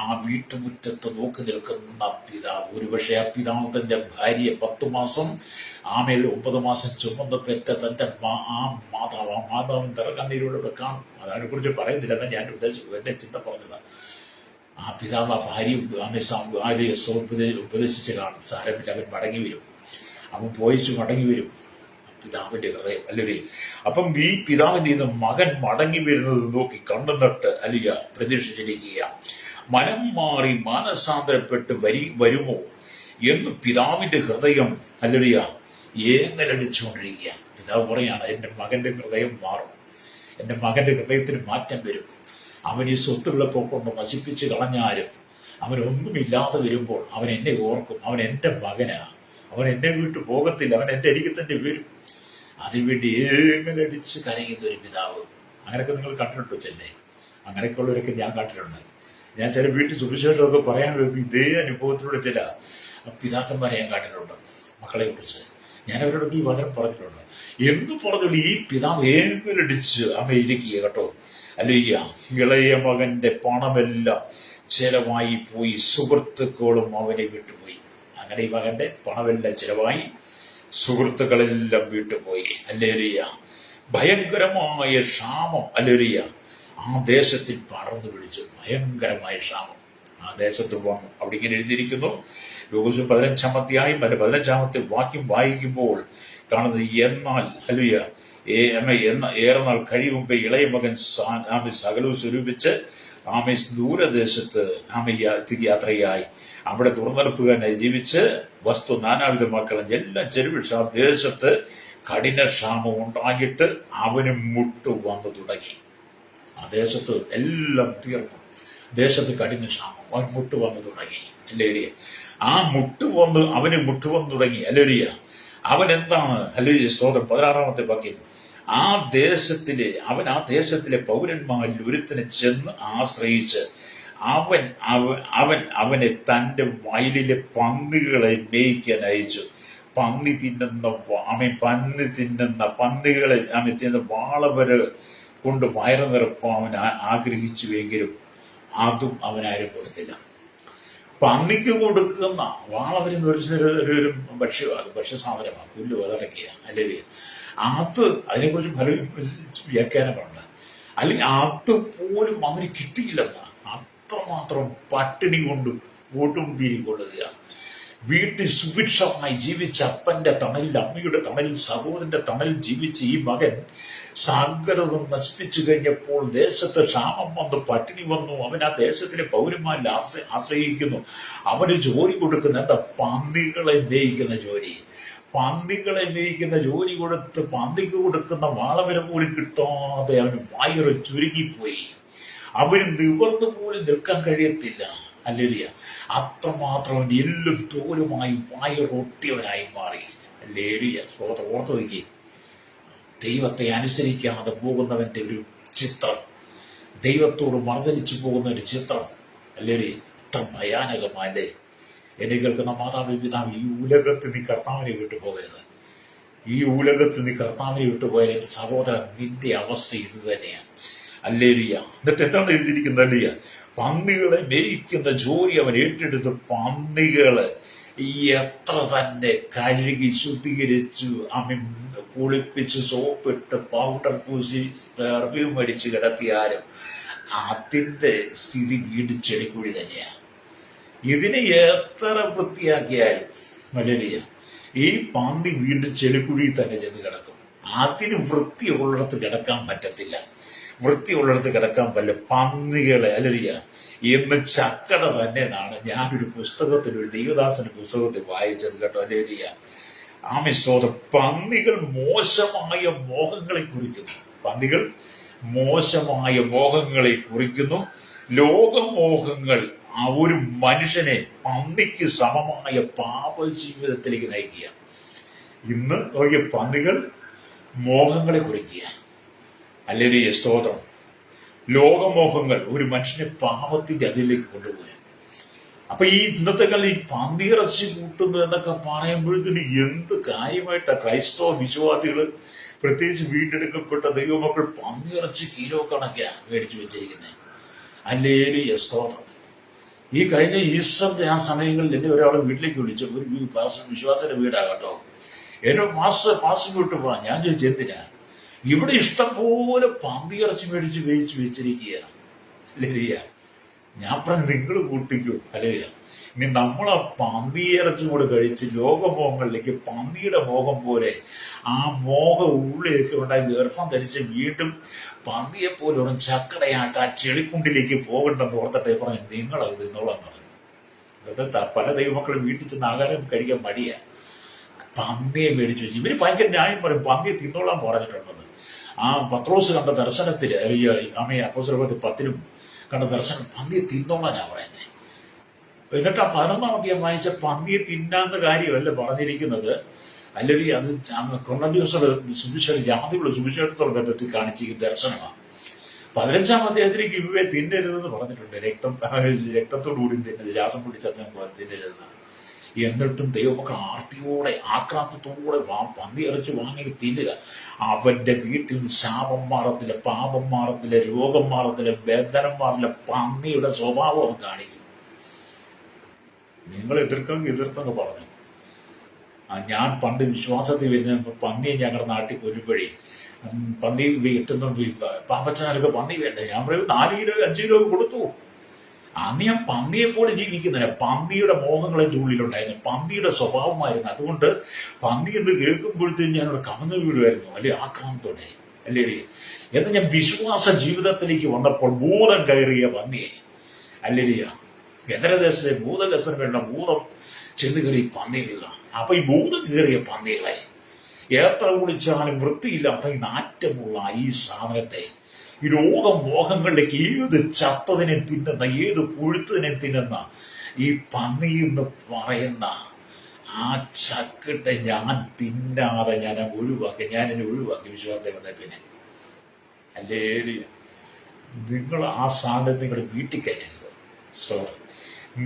ആ വീട്ടുമുറ്റത്ത് നോക്കി നിൽക്കുന്ന പിതാവ്, ഒരുപക്ഷെ ആ പിതാവ് തന്റെ ഭാര്യയെ 10 മാസം ആമേൽ 9 മാസം ചുമന്ന് പെറ്റ തന്റെ ആ മാതാവും തിറകണ്ണീരോടെ കാണും. അതിനെക്കുറിച്ച് പറയുന്നില്ല, എന്നാൽ ഞാൻ എന്റെ ചിന്ത പറഞ്ഞത്. ആ പിതാവ് ആ ഭാര്യയെ ഉപദേശിച്ച് കാണും. സാരമില്ല, അവൻ മടങ്ങി വരും, അവൻ പോയിച്ചു മടങ്ങി വരും. പിതാവിന്റെ ഹൃദയം അല്ലേ. അപ്പം ഈ പിതാവിന്റെ ഇത് മകൻ മടങ്ങി വരുന്നത് നോക്കി കണ്ണുനട്ട് അല്ലിയ പ്രതീക്ഷിച്ചിരിക്കുക. മനം മാറി മാനസാന്തരപ്പെട്ട് വരുമോ എന്ന് പിതാവിന്റെ ഹൃദയം അല്ലടിയ ഏങ്ങലടിച്ചുകൊണ്ടിരിക്കുക. പിതാവ് പറയാണ്, എൻ്റെ മകന്റെ ഹൃദയം മാറും, എൻ്റെ മകന്റെ ഹൃദയത്തിന് മാറ്റം വരും. അവൻ ഈ സ്വത്തുകളൊക്കെ കൊണ്ട് നശിപ്പിച്ച് കളഞ്ഞാലും അവനൊന്നുമില്ലാതെ വരുമ്പോൾ അവൻ എന്നെ ഓർക്കും. അവൻ എൻ്റെ മകനാ, അവൻ എന്നെ വിട്ടു പോകത്തില്ല, അവൻ എൻ്റെ അരികിൽ തന്നെ വരും. അതിനുവേണ്ടി ഏങ്ങലടിച്ച് കരയുന്ന ഒരു പിതാവ്. അങ്ങനെയൊക്കെ നിങ്ങൾ കണ്ടിട്ടുണ്ടോ ചെന്നെ? അങ്ങനെയൊക്കെ ഉള്ളവരൊക്കെ ഞാൻ കണ്ടിട്ടുണ്ട്. ഞാൻ ചില വീട്ടിൽ സുവിശേഷമൊക്കെ പറയാൻ വരുമ്പോൾ ഇതേ അനുഭവത്തിലൂടെ ചില പിതാക്കന്മാരെ ഞാൻ കണ്ടിട്ടുണ്ട്. മക്കളെ കുറിച്ച് ഞാൻ അവരോടൊക്കെ ഈ വചനം പറഞ്ഞിട്ടുണ്ട്. എന്തു പറഞ്ഞോളൂ ഈ പിതാവ് ഏങ്ങലടിച്ച് ഇരിക്കുക കേട്ടോ. അല്ലയ്യ, ഇളയ മകന്റെ പണമെല്ലാം ചെലവായി പോയി, സുഹൃത്തുക്കളും അവനെ വിട്ടുപോയി. അങ്ങനെ ഈ മകന്റെ പണമെല്ലാം ചെലവായി, സുഹൃത്തുക്കളെല്ലാം വിട്ടുപോയി. ഹല്ലേലൂയ. ഭയങ്കരമായ ക്ഷാമം ഹല്ലേലൂയ ആ ദേശത്തിൽ പടർന്നു പിടിച്ചു. ഭയങ്കരമായ ക്ഷാമം ആ ദേശത്ത് വന്നു. അവിടെ ഇങ്ങനെ എഴുതിയിരിക്കുന്നു, ലൂക്കോസ് 15-ാം അധ്യായം 15-ാമത്തെ വാക്യം വായിക്കുമ്പോൾ കാണുന്നത്, എന്നാൽ ഹല്ലേലൂയ ഏറെ നാൾ കഴിയുമ്പോ ഇളയ മകൻ സകലവും സ്വരൂപിച്ച് ദൂരദേശത്ത് യാത്രയായി. അവിടെ തുറന്നെടുപ്പുകാരനായി ജീവിച്ച് വസ്തു നാനാവിധമാക്കളും എല്ലാം ചെരുവിട്ട് ആ ദേശത്ത് കഠിന ക്ഷാമം ഉണ്ടായിട്ട് അവന് മുട്ടു വന്നു തുടങ്ങി. ആ ദേശത്ത് എല്ലാം തീർന്നു, ദേശത്ത് കഠിന ക്ഷാമം, അവൻ മുട്ടു വന്നു തുടങ്ങി. അല്ലേരിയ ആ അവന് മുട്ടു വന്നു തുടങ്ങി. അല്ലേരിയ അവൻ എന്താണ്? അല്ലേരിയ സ്തോത്രം. 16-ാമത്തെ വാക്യം, ആ ദേശത്തിലെ പൗരന്മാരിൽ ഒരുത്തിനെ ചെന്ന് ആശ്രയിച്ച് അവനെ തന്റെ വയലിലെ പന്നികളെ മേയ്ക്കാൻ അയച്ചു. പന്നികളെ തിന്നുന്ന വാളവര് കൊണ്ട് വയറ് നിറപ്പം അവൻ ആഗ്രഹിച്ചുവെങ്കിലും അതും അവനാരും കൊടുത്തില്ല. പന്നിക്ക് കൊടുക്കുന്ന വാളവരെന്ന് ഒരു ഭക്ഷ്യസാധനമാണ്, പുല്ല് വിതറക്കുക അല്ലെങ്കിൽ അതിനെക്കുറിച്ച് പല വ്യാഖ്യാനങ്ങളുണ്ട്. അല്ലെങ്കിൽ അതുപോലും അവന് കിട്ടിയില്ലെന്ന്, അത്രമാത്രം പട്ടിണി കൊണ്ട് കൂട്ടും പീരി കൊള്ളുക. വീട്ടിൽ സുഭിക്ഷമായി ജീവിച്ച അപ്പന്റെ തണലിൽ, അമ്മയുടെ തണലിൽ, സഹോദരന്റെ തണലിൽ ജീവിച്ച ഈ മകൻ സകലതും നശിപ്പിച്ചു കഴിഞ്ഞപ്പോൾ ദേശത്ത് ക്ഷാമം വന്നു, പട്ടിണി വന്നു. അവൻ ആ ദേശത്തിലെ പൗരന്മാരിൽ ആശ്രയിക്കുന്നു. അവന് ജോലി കൊടുക്കുന്ന എന്താ? പന്നികളെ മേയിക്കുന്ന ജോലി. പന്നികളെ മേയിക്കുന്ന ജോലി കൊടുത്ത് പന്നിക്ക് കൊടുക്കുന്ന വാളവര പോലും കിട്ടാതെ അവന് വയറ് ചുരുങ്ങിപ്പോയി. അവന് നിവർന്നു പോലും നിൽക്കാൻ കഴിയത്തില്ല. അല്ലേലിയ അത്രമാത്രം എല്ലും തോലുമായി വയറൊട്ടിയവനായി മാറി. അല്ലേലിയ ഓർത്തു വയ്ക്കുക. ദൈവത്തെ അനുസരിക്കാതെ പോകുന്നവന്റെ ഒരു ചിത്രം, ദൈവത്തോട് മർദ്ദലിച്ചു പോകുന്ന ഒരു ചിത്രം അല്ലേലേ, ഇത്ര ഭയാനകമാല്ലേ. എന്നെ കേൾക്കുന്ന മാതാവ് പിതാവ്, ഈ ഉലകത്ത് നീ കർത്താവിനെ വിട്ടുപോകരുത്. ഈ ഉലകത്ത് നീ കർത്താവിനെ വിട്ടുപോയാൽ എൻ്റെ സഹോദരൻ, നിന്റെ അവസ്ഥ ഇത് തന്നെയാണ്. അല്ലേലിയ. എന്നിട്ട് എന്താണ് എഴുതിയിരിക്കുന്നത്? അല്ലയ്യ, പന്നികളെ മേയിക്കുന്ന ജോലി അവൻ ഏറ്റെടുത്ത് പന്നികളെ എത്ര തന്നെ കഴുകി ശുദ്ധീകരിച്ചു അവൻ കുളിപ്പിച്ച് സോപ്പിട്ട് പൗഡർ പൂശി പെർഫ്യൂം അടിച്ച് കിടത്തിയാലും അതിന്റെ സ്ഥിതി വീട് ചെളിക്കുഴി തന്നെയാണ്. ഇതിനെ എത്ര വൃത്തിയാക്കിയാലും മലരിയ ഈ പന്നി വീണ്ടും ചെളിക്കുഴി തന്നെ ചെന്ന് കിടക്കും. അതിന് വൃത്തിയുള്ളിടത്ത് കിടക്കാൻ പറ്റത്തില്ല. വൃത്തിയുള്ളിടത്ത് കിടക്കാൻ പറ്റില്ല. പന്നികളെ അലരിയ എന്ന് ചക്കട തന്നെ എന്നാണ് ഞാനൊരു പുസ്തകത്തിൽ, ഒരു ദൈവദാസന്റെ പുസ്തകത്തിൽ വായിച്ചത് കേട്ടോ. അല്ലേരിയ ആമിസ്തോത്രം. പന്നികൾ മോശമായ മോഹങ്ങളെ കുറിക്കുന്നു. പന്നികൾ മോശമായ മോഹങ്ങളെ കുറിക്കുന്നു. ലോകമോഹങ്ങൾ ഒരു മനുഷ്യനെ പന്നിക്ക് സമമായ പാപ ജീവിതത്തിലേക്ക് നയിക്കുക. ഇന്ന് പന്നികൾ മോഹങ്ങളെ കുറിക്കുക. അല്ലെങ്കിൽ സ്തോത്രം, ലോകമോഹങ്ങൾ ഒരു മനുഷ്യനെ പാപത്തിന്റെ അതിലേക്ക് കൊണ്ടുപോകുക. അപ്പൊ ഈ ഇന്നത്തെ കാലം ഈ പന്നിയിറച്ചി കൂട്ടുന്നു എന്നൊക്കെ പറയുമ്പോഴത്തേന് എന്ത് കാര്യമായിട്ടാ ക്രൈസ്തവ വിശ്വാസികൾ, പ്രത്യേകിച്ച് വീണ്ടെടുക്കപ്പെട്ട ദൈവമക്കൾ പന്നിയിറച്ചി കിലോ കണക്കാണ് മേടിച്ചു വെച്ചിരിക്കുന്നത്. അല്ലേലും സ്തോത്രം. ഈ കഴിഞ്ഞ ഈസ്റ്ററിന്റെ ആ സമയങ്ങളിൽ എന്നെ ഒരാൾ വീട്ടിലേക്ക് വിളിച്ചു. ഒരു വിശ്വാസത്തിന്റെ വീടാകട്ടോ. എന്നെ മാസം വിട്ടു പോവാൻ. ഞാൻ ചോദിച്ചു എന്തിനാ? ഇവിടെ ഇഷ്ടംപോലെ പന്നിയിറച്ചി മേടിച്ച് വേവിച്ച് വെച്ചിരിക്കുക. അല്ലേലിയ. ഞാൻ പറഞ്ഞു നിങ്ങൾ കൂട്ടിക്കൂ. അല്ലേലിയ. ഇനി നമ്മളാ പന്നിയിറച്ചി കൂടെ കഴിച്ച് ലോകമോഹങ്ങളിലേക്ക് പന്നിയുടെ മോഹം പോലെ ആ മോഹം ഉള്ളിലേക്ക് ഉണ്ടായി ഗർഭം ധരിച്ച് വീണ്ടും പന്നിയെ പോലെ ഒരു ചക്കടയായിട്ട് ആ ചെളിക്കുണ്ടിലേക്ക് പോകണ്ടെന്ന് ഓർത്തിട്ട് പറഞ്ഞു നിങ്ങളത് തിന്നോളാൻ പറഞ്ഞു. അതായത് പല ദൈവമക്കളും വീട്ടിൽ ചെന്ന് ആഹാരം കഴിക്കാൻ മടിയാ. പന്നിയെ മേടിച്ചു വെച്ച് ഇവര് ഭയങ്കര ന്യായം പറയും. പന്നിയെ തിന്നോളാൻ പറഞ്ഞിട്ടുണ്ടെന്ന്. ആ പത്രോസ് കണ്ട ദർശനത്തില് അമ്മയെ അപ്പോസ്തലപ്രവൃത്തി 10 കണ്ട ദർശനം പന്നിയെ തിന്നോളാനാ പറയുന്നത്. എന്നിട്ട് ആ 11-ാം അധ്യായം വായിച്ച പന്നിയെ തിന്നാന്ന കാര്യമല്ല പറഞ്ഞിരിക്കുന്നത്. അല്ലെങ്കിൽ അത് കൊർന്നല്യോസുടെ സുവിശേഷം, ജാതിയുള്ള സുവിശേഷത്തോടെ ബന്ധത്തിൽ കാണിച്ചിരിക്കുന്ന ദർശനമാണ്. 15-ാം അധ്യായത്തിലേക്ക് ഇവയെ തിന്നരുതെന്ന് പറഞ്ഞിട്ടുണ്ട്. രക്തത്തോടുകൂടി തിന്നരുത്, ശ്വാസം പിടിച്ചാൽ തിന്നരുതെന്നാണ്. എന്നിട്ടും ദൈവമക്കൾ ആർത്തിയോടെ ആക്രാന്തത്തോടെ പന്നി ഇറച്ചി വാങ്ങി തിന്നുക. അവന്റെ വീട്ടിൽ നിന്ന് ശാപം മാറത്തില്ല, പാപം മാറത്തില്ല, രോഗം മാറത്തില്ല, ബന്ധനം മാറില്ല. പന്നിയുടെ സ്വഭാവം അവൻ കാണിക്കും. നിങ്ങൾ എതിർത്തെന്ന് പറഞ്ഞു. ഞാൻ പണ്ട് വിശ്വാസത്തിൽ വരുന്ന പന്നിയെ ഞങ്ങളുടെ നാട്ടിൽ കൊല്ലുമ്പോഴേ പന്നി വീട്ടുന്ന പാമ്പച്ചാനൊക്കെ പന്നി വേണ്ട. ഞാൻ പറയും 4 കിലോ 5 കിലോ കൊടുത്തു. അന്ന് ഞാൻ പന്നിയെ പോലെ ജീവിക്കുന്നില്ല. പന്നിയുടെ മോഹങ്ങൾ എൻ്റെ ഉള്ളിലുണ്ടായിരുന്നു. പന്നിയുടെ സ്വഭാവമായിരുന്നു. അതുകൊണ്ട് പന്നി എന്ന് കേൾക്കുമ്പോഴത്തേക്കും ഞാനവിടെ കമന്ന് വീടുമായിരുന്നു. അല്ലെ ആക്രമണത്തോടെ അല്ലേ. എന്ന് ഞാൻ വിശ്വാസ ജീവിതത്തിലേക്ക് വന്നപ്പോൾ ഭൂതം കയറിയ പന്നിയെ അല്ലേലിയ എതരദേശത്തെ ഭൂതകസനങ്ങളുടെ ഭൂതം ചെന്ന് കയറി പന്നികളില്ല. അപ്പൊ ഈ ഭൂതം കയറിയ പന്നികളെ എത്ര കുളിച്ചാലും വൃത്തിയില്ലാത്ത ഈ നാറ്റമുള്ള ഈ സാധനത്തെ ഈ രോഗമോഹങ്ങളിലേക്ക് ഏത് ചത്തതിനെ തിന്നുന്ന, ഏത് പുഴുത്തതിനെ തിന്നുന്ന ഈ പന്നി എന്ന് പറയുന്ന ആ ചക്കിട്ടെ ഞാൻ തിന്നാതെ ഞാൻ എന്നെ ഒഴിവാക്കി വിശ്വാസത്തെ വന്ന പിന്നെ അല്ലേ. നിങ്ങൾ ആ സാധനം നിങ്ങളുടെ വീട്ടിൽ കയറ്റരുത്.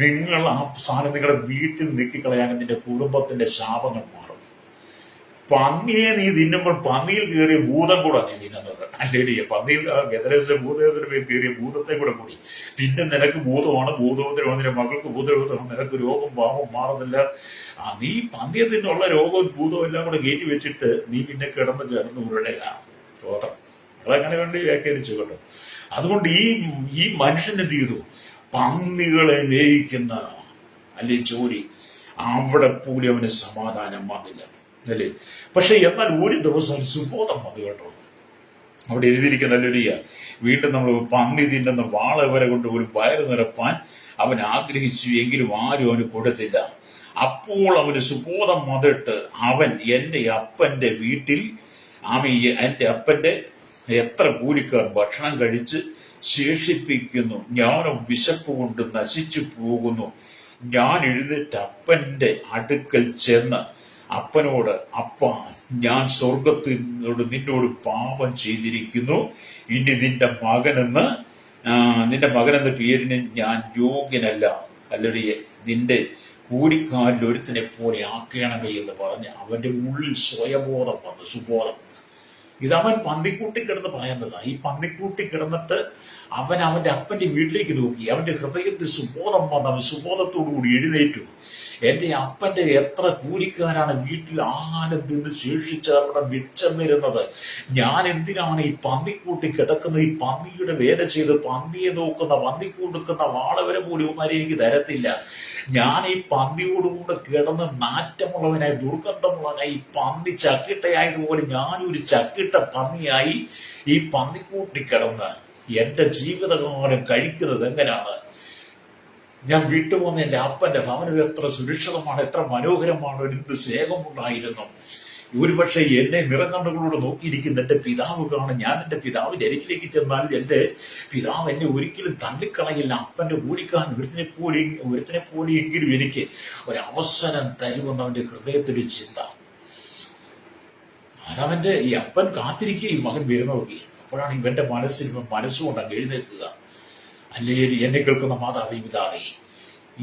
നിങ്ങൾ ആ സാധനം നിങ്ങളുടെ വീട്ടിൽ നീക്കിക്കളയാൻ നിന്റെ കുടുംബത്തിന്റെ ശാപങ്ങൾ മാറും. പന്നിയെ നീ തിന്നുമ്പോൾ പന്നിയിൽ കയറിയ ഭൂതം കൂടെ നീ തിന്നുന്നത് അല്ലേ. പന്നിയിൽ ഭൂതേശ്വര പേര് കയറിയ ഭൂതത്തെ കൂടെ കൂടി. പിന്നെ നിനക്ക് ഭൂതമാണ്, ഭൂതോപദ്രവമാണ്, നിന്റെ മകൾക്ക് ഭൂതരോധമാണ്, നിനക്ക് രോഗം പാപം മാറുന്നില്ല. നീ പന്യത്തിനുള്ള രോഗവും ഭൂതവും എല്ലാം കൂടെ കയറ്റി വെച്ചിട്ട് നീ പിന്നെ കിടന്ന് ഉരുളുക. സ്തോത്രം. അതങ്ങനെ വേണ്ടി വ്യാഖ്യാനിച്ചു കേട്ടോ. അതുകൊണ്ട് ഈ മനുഷ്യൻ എന്ത് ചെയ്തു? പന്നികളെ മേയിക്കുന്ന അല്ലെ ജോലി, അവിടെ പോലും അവന് സമാധാനം വന്നില്ല അല്ലേ. പക്ഷെ എന്നാൽ ഒരു ദിവസം സുബോധം വന്നു കേട്ടോ. അവിടെ എഴുതിയിരിക്കുന്ന അല്ലേലിയ വീണ്ടും നമ്മൾ പന്നി തിന്നുന്ന വാള വരെ കൊണ്ട് ഒരു വയറ് നിറപ്പാൻ അവൻ ആഗ്രഹിച്ചു, എങ്കിലും ആരും അവന് കൊടുത്തില്ല. അപ്പോൾ അവന് സുബോധം വന്നിട്ട് അവൻ എൻ്റെ അപ്പന്റെ വീട്ടിൽ എൻ്റെ അപ്പന്റെ എത്ര കൂലിക്കാർ ഭക്ഷണം കഴിച്ച് ശേഷിപ്പിക്കുന്നു, ഞാനും വിശപ്പ് കൊണ്ട് നശിച്ചു പോകുന്നു. ഞാൻ എഴുന്നേറ്റ് അപ്പന്റെ അടുക്കൽ ചെന്ന് അപ്പനോട്, അപ്പ, ഞാൻ സ്വർഗത്തിനോട് നിന്നോട് പാപം ചെയ്തിരിക്കുന്നു. ഇനി നിന്റെ മകനെന്ന പേരിന് ഞാൻ യോഗ്യനല്ല. അല്ലടി നിന്റെ കൂലിക്കാരിൽ ഒരുത്തിനെ പോലെ ആക്കണമേ എന്ന് പറഞ്ഞ് അവന്റെ ഉള്ളിൽ സ്വയബോധം വന്നു, സുബോധം. ഇതവൻ പന്നിക്കൂട്ടി കിടന്ന് പറയുന്നതാ. ഈ പന്നിക്കൂട്ടി കിടന്നിട്ട് അവൻ അവന്റെ അപ്പന്റെ വീട്ടിലേക്ക് നോക്കി. അവന്റെ ഹൃദയത്തിൽ സുബോധം വന്ന് അവൻ സുബോധത്തോടുകൂടി എഴുന്നേറ്റു. എന്റെ അപ്പന്റെ എത്ര കൂലിക്കാരാണ് വീട്ടിൽ ആഹാരം തിന്ന് ശേഷിച്ച് അവിടെ മിച്ചം വരുന്നത്. ഞാൻ എന്തിനാണ് ഈ പന്നിക്കൂട്ടി കിടക്കുന്നത്? ഈ പന്നിയുടെ വേല ചെയ്ത് പന്നിയെ നോക്കുന്ന പന്നിക്ക് കൊടുക്കുന്ന വാളവരെ പോലും ഒന്നാലും എനിക്ക് തരത്തില്ല. ഞാൻ ഈ പന്നിയോടുകൂടെ കിടന്ന് നാറ്റമുള്ളവനായി ദുർഗന്ധമുള്ളവനായി ഈ പന്നി ചക്കിട്ടയായതുപോലെ ഞാനൊരു ചക്കിട്ട പന്നിയായി ഈ പന്നിക്കൂട്ടി കിടന്ന് എന്റെ ജീവിതകാലം കഴിക്കുന്നത് എങ്ങനെയാണ്? ഞാൻ വിട്ടുപോകുന്ന എന്റെ അപ്പന്റെ ഭവനം എത്ര സുരക്ഷിതമാണ്, എത്ര മനോഹരമാണ്, എന്ത് സ്നേഹമുണ്ടായിരുന്നു. ഒരുപക്ഷെ എന്നെ നിറകണ്ണുകളോട് നോക്കിയിരിക്കുന്ന എന്റെ പിതാവ് കാണും. ഞാൻ എന്റെ പിതാവിന്റെ അരികിലേക്ക് ചെന്നാൽ എന്റെ പിതാവ് എന്നെ ഒരിക്കലും തള്ളിക്കളയില്ല. അപ്പന്റെ കൂലിക്കാൻ ഒരുത്തിനെ പോലെയെങ്കിലും എനിക്ക് ഒരവസരം തരുമെന്ന് അവന്റെ ഹൃദയത്തിലൊരു ചിന്ത. അതവന്റെ ഈ അപ്പൻ കാത്തിരിക്കുകയും മകൻ വരുന്ന നോക്കി. അപ്പോഴാണ് ഇവന്റെ മനസ്സുകൊണ്ടങ്ങ് എഴുന്നേൽക്കുക. അല്ലേ എന്നെ കേൾക്കുന്ന മാതാവേ പിതാവേ,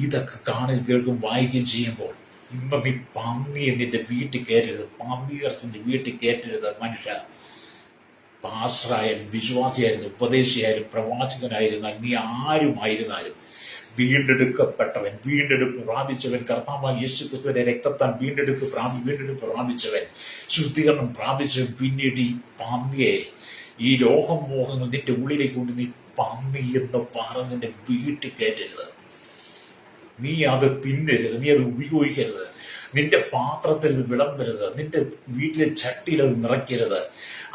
ഇതൊക്കെ കാണുകയും കേൾക്കും വായിക്കുകയും ചെയ്യുമ്പോൾ ഇന്ന് നീ പന്നിയെ നിന്റെ വീട്ടിൽ കയറ്റരുത്, പന്നിയർച്ചന്റെ വീട്ടിൽ കയറ്റരുത്. മനുഷ്യ പാസ്റ്ററായാലും വിശ്വാസിയായാലും ഉപദേശിയായാലും പ്രവാചകനായിരുന്നാൽ നീ ആരുമായിരുന്നാലും വീണ്ടെടുക്കപ്പെട്ടവൻ, വീണ്ടെടുപ്പ് പ്രാപിച്ചവൻ, കർത്താവായ യേശുക്രിസ്തുവിന്റെ രക്തത്താൽ വീണ്ടെടുപ്പ് പ്രാപിച്ചവൻ, ശുദ്ധീകരണം പ്രാപിച്ചവൻ, പിന്നീട് ഈ പന്നിയെ, ഈ ലോകമോഹങ്ങൾ നിന്റെ ഉള്ളിലേക്ക് കൊണ്ട് നീ പന്നി എന്ന് പറഞ്ഞ് നിന്റെ വീട്ടിൽ കയറ്റരുത്. നീ അത് തിന്നരുത്, നീ അത് ഉപയോഗിക്കരുത്, നിന്റെ പാത്രത്തിൽ ഇത് വിളമ്പരുത്, നിന്റെ വീട്ടിലെ ചട്ടിയിൽ അത് നിറയ്ക്കരുത്.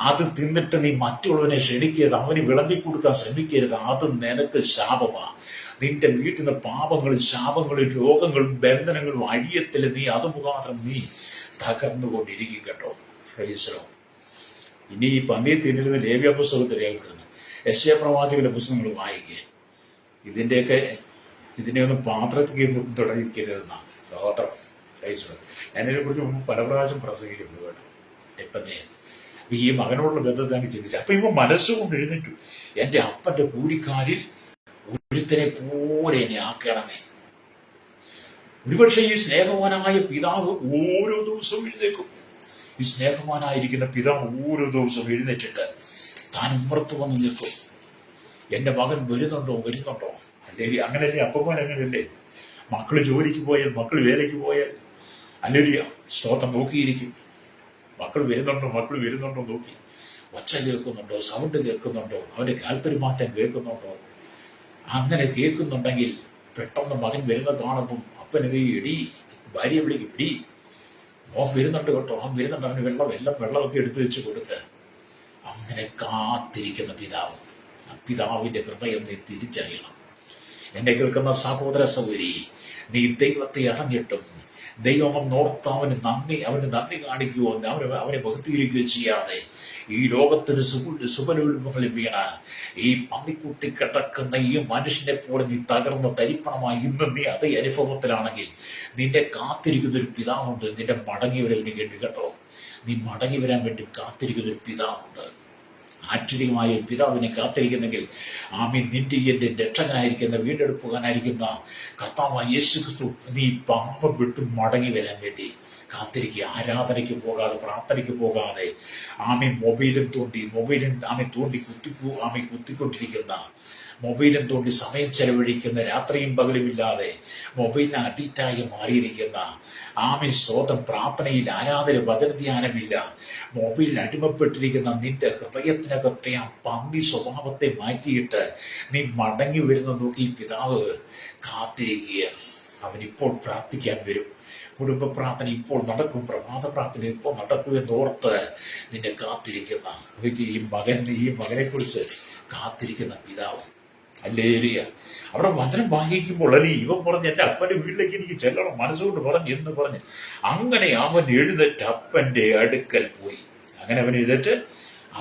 അത് തിന്നിട്ട് നീ മറ്റുള്ളവനെ ക്ഷണിക്കരുത്, അവന് വിളമ്പി കൊടുക്കാൻ ശ്രമിക്കരുത്. അത് നിനക്ക് ശാപമാണ്. നിന്റെ വീട്ടിൽ നിന്ന് പാപങ്ങളും ശാപങ്ങളും രോഗങ്ങളും ബന്ധനങ്ങളും അഴിയത്തിൽ നീ അത് മുഖാന്തരം നീ തകർന്നുകൊണ്ടിരിക്കും കേട്ടോ. ഫ്രൈസലോ. ഇനി ഈ പന്നിയെ തിന്നിരുന്ന ലേവ്യ പുസ്തകത്തിൽ രേഖപ്പെടുന്നു. യെശയ്യാ പ്രവാചകന്റെ പുസ്തകങ്ങൾ വായിക്കുക. ഇതിനെയൊന്നും പാത്രത്തിൽ തുടങ്ങിയിരിക്കരുതെന്നാണ് സ്തോത്രം. ഫ്രൈസലോ. ഞാനിതിനെ കുറിച്ച് മുമ്പ് പല പ്രാവശ്യം പ്രസംഗിക്കുന്നു കേട്ടോ. രക്തജയം ഈ മകനോടുള്ള ബന്ധത്തെ അങ്ങ് ചിന്തിച്ചു. അപ്പൊ ഇവ മനസ്സുകൊണ്ട് എഴുന്നേറ്റു, എന്റെ അപ്പന്റെ കൂലിക്കാരിൽ ഒരുത്തനെ പോലെ എന്നെ ആക്കണമേ. ഒരുപക്ഷെ ഈ സ്നേഹവാനായ പിതാവ് ഓരോ ദിവസവും എഴുന്നേക്കും. ഈ സ്നേഹവാനായിരിക്കുന്ന പിതാവ് ഓരോ ദിവസവും എഴുന്നേറ്റിട്ട് താൻ ഉമ്മറത്ത് വന്ന് നിൽക്കും. എന്റെ മകൻ വരുന്നുണ്ടോ അല്ലെങ്കിൽ അങ്ങനെയല്ലേ അപ്പന്മാർ? അങ്ങനെയല്ലേ മക്കള് ജോലിക്ക് പോയാൽ, മക്കള് വേലയ്ക്ക് പോയാൽ അല്ലെങ്കിൽ സ്തോത്രം നോക്കിയിരിക്കും. മക്കൾ വരുന്നുണ്ടോ നോക്കി, ഒച്ച കേൾക്കുന്നുണ്ടോ, സൗണ്ട് കേൾക്കുന്നുണ്ടോ, അവന്റെ കാൽപെരുമാറ്റം കേൾക്കുന്നുണ്ടോ. അങ്ങനെ കേൾക്കുന്നുണ്ടെങ്കിൽ പെട്ടെന്ന് മകൻ വരുന്ന കാണുമ്പം അപ്പനത് എടി ഭാര്യയെ വിളിക്കും, എടി മോൻ വരുന്നുണ്ട് കേട്ടോ, അവൻ വരുന്നുണ്ട്, അവന് വെള്ളമൊക്കെ എടുത്തു വെച്ച് കൊടുക്കുക. അങ്ങനെ കാത്തിരിക്കുന്ന പിതാവ്, പിതാവിന്റെ ഹൃദയം നീ തിരിച്ചറിയണം. എന്നെ കേൾക്കുന്ന സഹോദര സഹോദരി, നീ ദൈവത്തെ അറിഞ്ഞിട്ടും ദൈവം നോർത്ത് അവന് നന്ദി കാണിക്കുകയോ അവനെ ബഹുദ്ധീകരിക്കുകയോ ചെയ്യാതെ ഈ ലോകത്തിന് സുബലോൽമങ്ങളിൽ വീണ ഈ പന്നിക്കുട്ടി കിടക്കുന്ന ഈ മനുഷ്യനെ പോലെ നീ തകർന്ന് തരിപ്പണമായി ഇന്ന് നീ അതേ അനുഭവത്തിലാണെങ്കിൽ നിന്റെ കാത്തിരിക്കുന്ന ഒരു പിതാവുണ്ട്. നിന്റെ മടങ്ങി വരവിന് വേണ്ടി കേട്ടോ, നീ മടങ്ങി വരാൻ വേണ്ടി കാത്തിരിക്കുന്ന ഒരു പിതാവുണ്ട്. ആശ്ചര്യമായ പിതാവിനെ കാത്തിരിക്കുന്നെങ്കിൽ ആമീൻ, നിന്റെ എന്റെ രക്ഷകനായിരിക്കുന്ന വീണ്ടെടുപ്പുകാനായിരിക്കുന്ന കർത്താവായ യേശുക്രിസ്തു നീ പാപം വിട്ടു മടങ്ങി വരാൻ വേണ്ടി കാത്തിരിക്കുക. ആരാധനയ്ക്ക് പോകാതെ, പ്രാർത്ഥനയ്ക്ക് പോകാതെ ആമീൻ മൊബൈലും തോണ്ടി കുത്തിക്കൊണ്ടിരിക്കുന്ന, മൊബൈലും തോണ്ടി സമയം ചെലവഴിക്കുന്ന, രാത്രിയും പകലുമില്ലാതെ മൊബൈലിന് അഡിക്റ്റായി മാറിയിരിക്കുന്ന ആമീൻ സ്തോത്രം, പ്രാർത്ഥനയിൽ ആരാധന വചനധ്യാനമില്ല, മൊബൈലിൽ അടിമപ്പെട്ടിരിക്കുന്ന നിന്റെ ഹൃദയത്തിനകത്തെ ആ പന്നി സ്വഭാവത്തെ മാറ്റിയിട്ട് നീ മടങ്ങി വരുന്ന നോക്കി പിതാവ് കാത്തിരിക്കുക. അവനിപ്പോൾ പ്രാർത്ഥിക്കാൻ വരും. കുടുംബ പ്രാർത്ഥന ഇപ്പോൾ നടക്കും, പ്രഭാത പ്രാർത്ഥന ഇപ്പോൾ നടക്കുമെന്നോർത്ത് നിന്നെ കാത്തിരിക്കുന്ന ഈ മകനെ കുറിച്ച് കാത്തിരിക്കുന്ന പിതാവ്. ഹല്ലേലൂയ. അവിടെ വചനം വായിക്കുമ്പോൾ അല്ലെ ഇവൻ പറഞ്ഞ് എന്റെ അപ്പന്റെ വീട്ടിലേക്ക് എനിക്ക് ചെല്ലണം മനസ്സുകൊണ്ട് എന്ന് പറഞ്ഞ് അങ്ങനെ അവൻ എഴുന്നേറ്റ് അപ്പന്റെ അടുക്കൽ പോയി. അങ്ങനെ അവൻ എഴുന്നേറ്റ്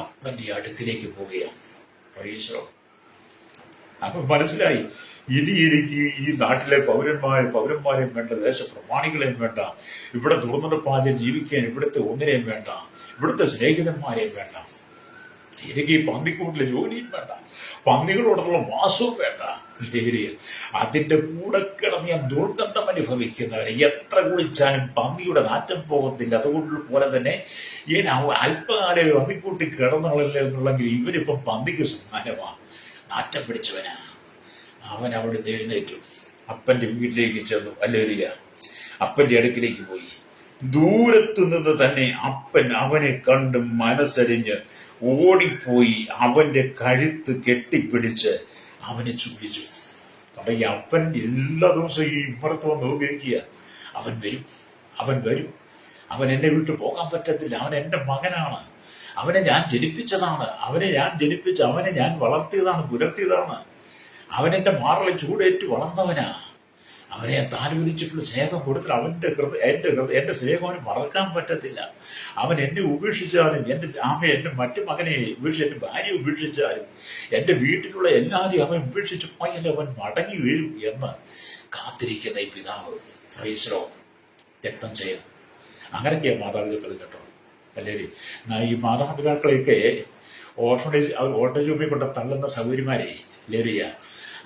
അപ്പന്റെ അടുക്കിലേക്ക് പോവുകയാണ്. അപ്പൊ മനസ്സിലായി, ഇനി എനിക്ക് ഈ നാട്ടിലെ പൗരന്മാരെയും വേണ്ട, ദേശപ്രമാണികളെയും വേണ്ട, ഇവിടെ തുറന്നുറപ്പാതെ ജീവിക്കാൻ ഇവിടുത്തെ ഒന്നിനെയും വേണ്ട, ഇവിടുത്തെ സ്നേഹിതന്മാരെയും വേണ്ട. എനിക്ക് ഈ പന്നിക്കൂട്ടിലെ ജോലിയും വേണ്ട, പന്നികളോടുള്ള വാസവും വേണ്ട. ലേരിയ അതിന്റെ കൂടെ കിടന്ന് ഞാൻ ദുർഗന്ധം അനുഭവിക്കുന്നവരെ എത്ര കുളിച്ചാലും പന്നിയുടെ നാറ്റം പോകത്തില്ല. അതുകൊണ്ട് പോലെ തന്നെ ഈ അല്പകാലം പന്നിക്കൂട്ടി കിടന്നുള്ളെങ്കിൽ ഇവരിപ്പം പന്നിക്ക് സമാനമാണ്. നാറ്റം പിടിച്ചവനാ. അവൻ അവിടെ നിന്ന് എഴുന്നേറ്റു, അപ്പന്റെ വീട്ടിലേക്ക് ചെന്നു. അല്ലേരിയ അപ്പന്റെ അടുക്കിലേക്ക് പോയി. ദൂരത്തു നിന്ന് തന്നെ അപ്പൻ അവനെ കണ്ട് മനസ്സരിഞ്ഞ് ഓടിപ്പോയി അവന്റെ കഴുത്ത് കെട്ടിപ്പിടിച്ച് അവനെ ചുംബിച്ചു. കാരണം ഈ അപ്പൻ എല്ലാ ദിവസവും ഈ ഇപ്പുറത്ത് വന്ന് നോക്കിയിരിക്കുക. അവൻ വരും, അവൻ വരും, അവൻ എന്നെ വിട്ടു പോകാൻ പറ്റത്തില്ല. അവൻ എന്റെ മകനാണ്, അവനെ ഞാൻ ജനിപ്പിച്ചതാണ്, അവനെ ഞാൻ വളർത്തിയതാണ്, പുലർത്തിയതാണ്. അവൻ എന്റെ മാറിലെ ചൂടേറ്റ് വളർന്നവനാ. അവനെ താലോലിച്ചിട്ടുള്ള സ്നേഹം കൊടുത്തിട്ട് എന്റെ സ്നേഹം അവന് മറക്കാൻ പറ്റത്തില്ല. അവൻ എന്നെ ഉപേക്ഷിച്ചാലും, എന്റെ മറ്റു മകനെ ഉപേക്ഷിച്ച്, എന്റെ ഭാര്യ ഉപേക്ഷിച്ചാലും, എന്റെ വീട്ടിലുള്ള എല്ലാവരും അവൻ ഉപേക്ഷിച്ച് പോയാലും അവൻ മടങ്ങി വരും എന്ന് കാത്തിരിക്കുന്ന ഈ പിതാവ് ഫ്രൈസറോ രക്തം ചെയ്യും. അങ്ങനെയൊക്കെയാ മാതാപിതാക്കൾ കേട്ടോ. അല്ലേ ഈ മാതാപിതാക്കളെയൊക്കെ ഓർഫനേജ് ഹോമിൽ കൊണ്ട് തള്ളുന്ന സൗകര്യമാരെ ലേറിയ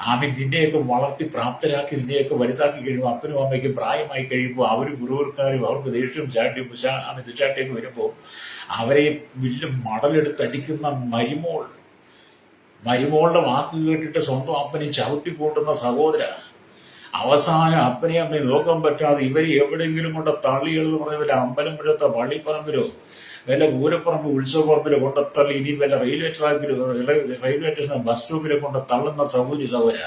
ആമി നിന്നെയൊക്കെ വളർത്തി പ്രാപ്തരാക്കി നിന്നെയൊക്കെ വലുതാക്കി കഴിയുമ്പോൾ അപ്പനും അമ്മയ്ക്കും പ്രായമായി കഴിയുമ്പോൾ അവർ ഗുരുവർക്കാരും അവർക്ക് ദേഷ്യവും ചാട്ടിയും വരുമ്പോൾ അവരെ വില്ലും മടലെടുത്തടിക്കുന്ന മരുമോളുടെ വാക്ക് കേട്ടിട്ട് സ്വന്തം അപ്പനെ ചവിട്ടിക്കൂട്ടുന്ന സഹോദര, അവസാനം അപ്പനെയും അമ്മയും നോക്കാൻ പറ്റാതെ ഇവരെ എവിടെയെങ്കിലും കൊണ്ട് തള്ളികളെന്ന് പറഞ്ഞ വല്ല അമ്പലമ്പുഴത്തെ പള്ളിപ്പറമ്പിലോ വല്ല പൂരപ്പറമ്പ് ഉത്സവപ്പറമ്പിലോ കൊണ്ടത്തള്ളി, ഇനി വല്ല റെയിൽവേ സ്റ്റേഷൻ ബസ് സ്റ്റോപ്പിലെ കൊണ്ട് തള്ളുന്ന സഹോദര,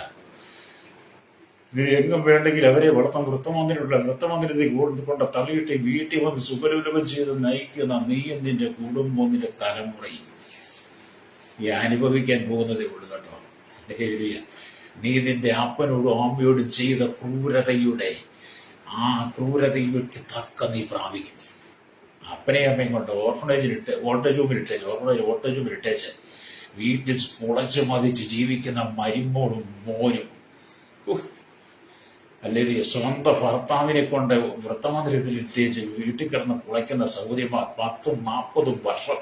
ഇത് എങ്ങും വേണ്ടെങ്കിൽ അവരെ വൃത്തമന്ദിരത്തിൽ കൊണ്ട് തള്ളിയിട്ട് വീട്ടിൽ വന്ന് സുഖലോലഭം ചെയ്ത് നയിക്കുന്ന നീയും നിന്റെ കുടുംബവും നിന്റെ തലമുറയും ഈ അനുഭവിക്കാൻ പോകുന്നതേ ഉള്ളൂ കേട്ടോ. നീ നിന്റെ അപ്പനോടും അമ്മയോടും ചെയ്ത ക്രൂരതയുടെ ആ ക്രൂരതയ്ക്ക് തക്ക നീ പ്രാപിക്കും. അപ്പനെയും അമ്മയും കൊണ്ട് ഓൾട്ടേജ് റൂമിലിട്ടേച്ച് വീട്ടിൽ പുളച്ചു മതിച്ച് ജീവിക്കുന്ന മരുമോളും മോനും, അല്ലെങ്കിൽ സ്വന്തം ഭർത്താവിനെ കൊണ്ട് വൃത്തമന്ദിരത്തിലിട്ടേച്ച് വീട്ടിൽ കിടന്ന് പുളയ്ക്കുന്ന സൗകര്യമാർ 10-40 വർഷം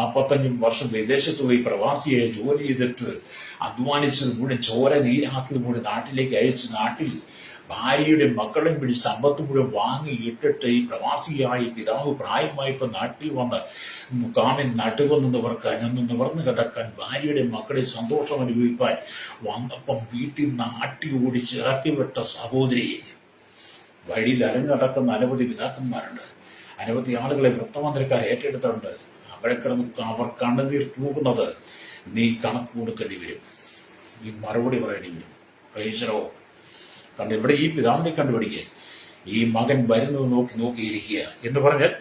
45 വർഷം വിദേശത്ത് പോയി പ്രവാസിയായി ജോലി ചെയ്തിട്ട് അധ്വാനിച്ചത് മുഴുവൻ ചോര നീരാക്കിയത് മുഴുവൻ നാട്ടിലേക്ക് അയച്ച് നാട്ടിൽ ഭാര്യയുടെ മക്കളെ പിടിച്ച് സമ്പത്ത് മുഴുവൻ വാങ്ങി ഇട്ടിട്ട് ഈ പ്രവാസിയായി പിതാവ് പ്രായമായിപ്പോ നാട്ടിൽ വന്ന് കാമൻ നടുവെന്നവർക്ക് അനന്ന് നിവർന്നു കിടക്കാൻ ഭാര്യയുടെ മക്കളെ സന്തോഷം അനുഭവിക്കാൻ വന്നപ്പം വീട്ടിൽ നാട്ടി ഓടിച്ച് ഇറക്കിവിട്ട സഹോദരിയെ വഴിയിൽ അലഞ്ഞു നടക്കുന്ന അനവധി പിതാക്കന്മാരുണ്ട്. അനവധി ആളുകളെ വൃത്തമന്ത്രിക്കാർ ഏറ്റെടുത്തിട്ടുണ്ട്. അവിടെ കിടന്ന് അവർ കണ്ണുനീർ തൂക്കുന്നത് നീ കണക്ക് കൊടുക്കേണ്ടി വരും, നീ മറുപടി പറയേണ്ടി വരും. പ്രൈസറോ കണ്ട് ഇവിടെ ഈ പിതാവിനെ കണ്ടുപിടിക്കുക. ഈ മകൻ വരുന്നത് നോക്കിയിരിക്കുക എന്ന് പറഞ്ഞാൽ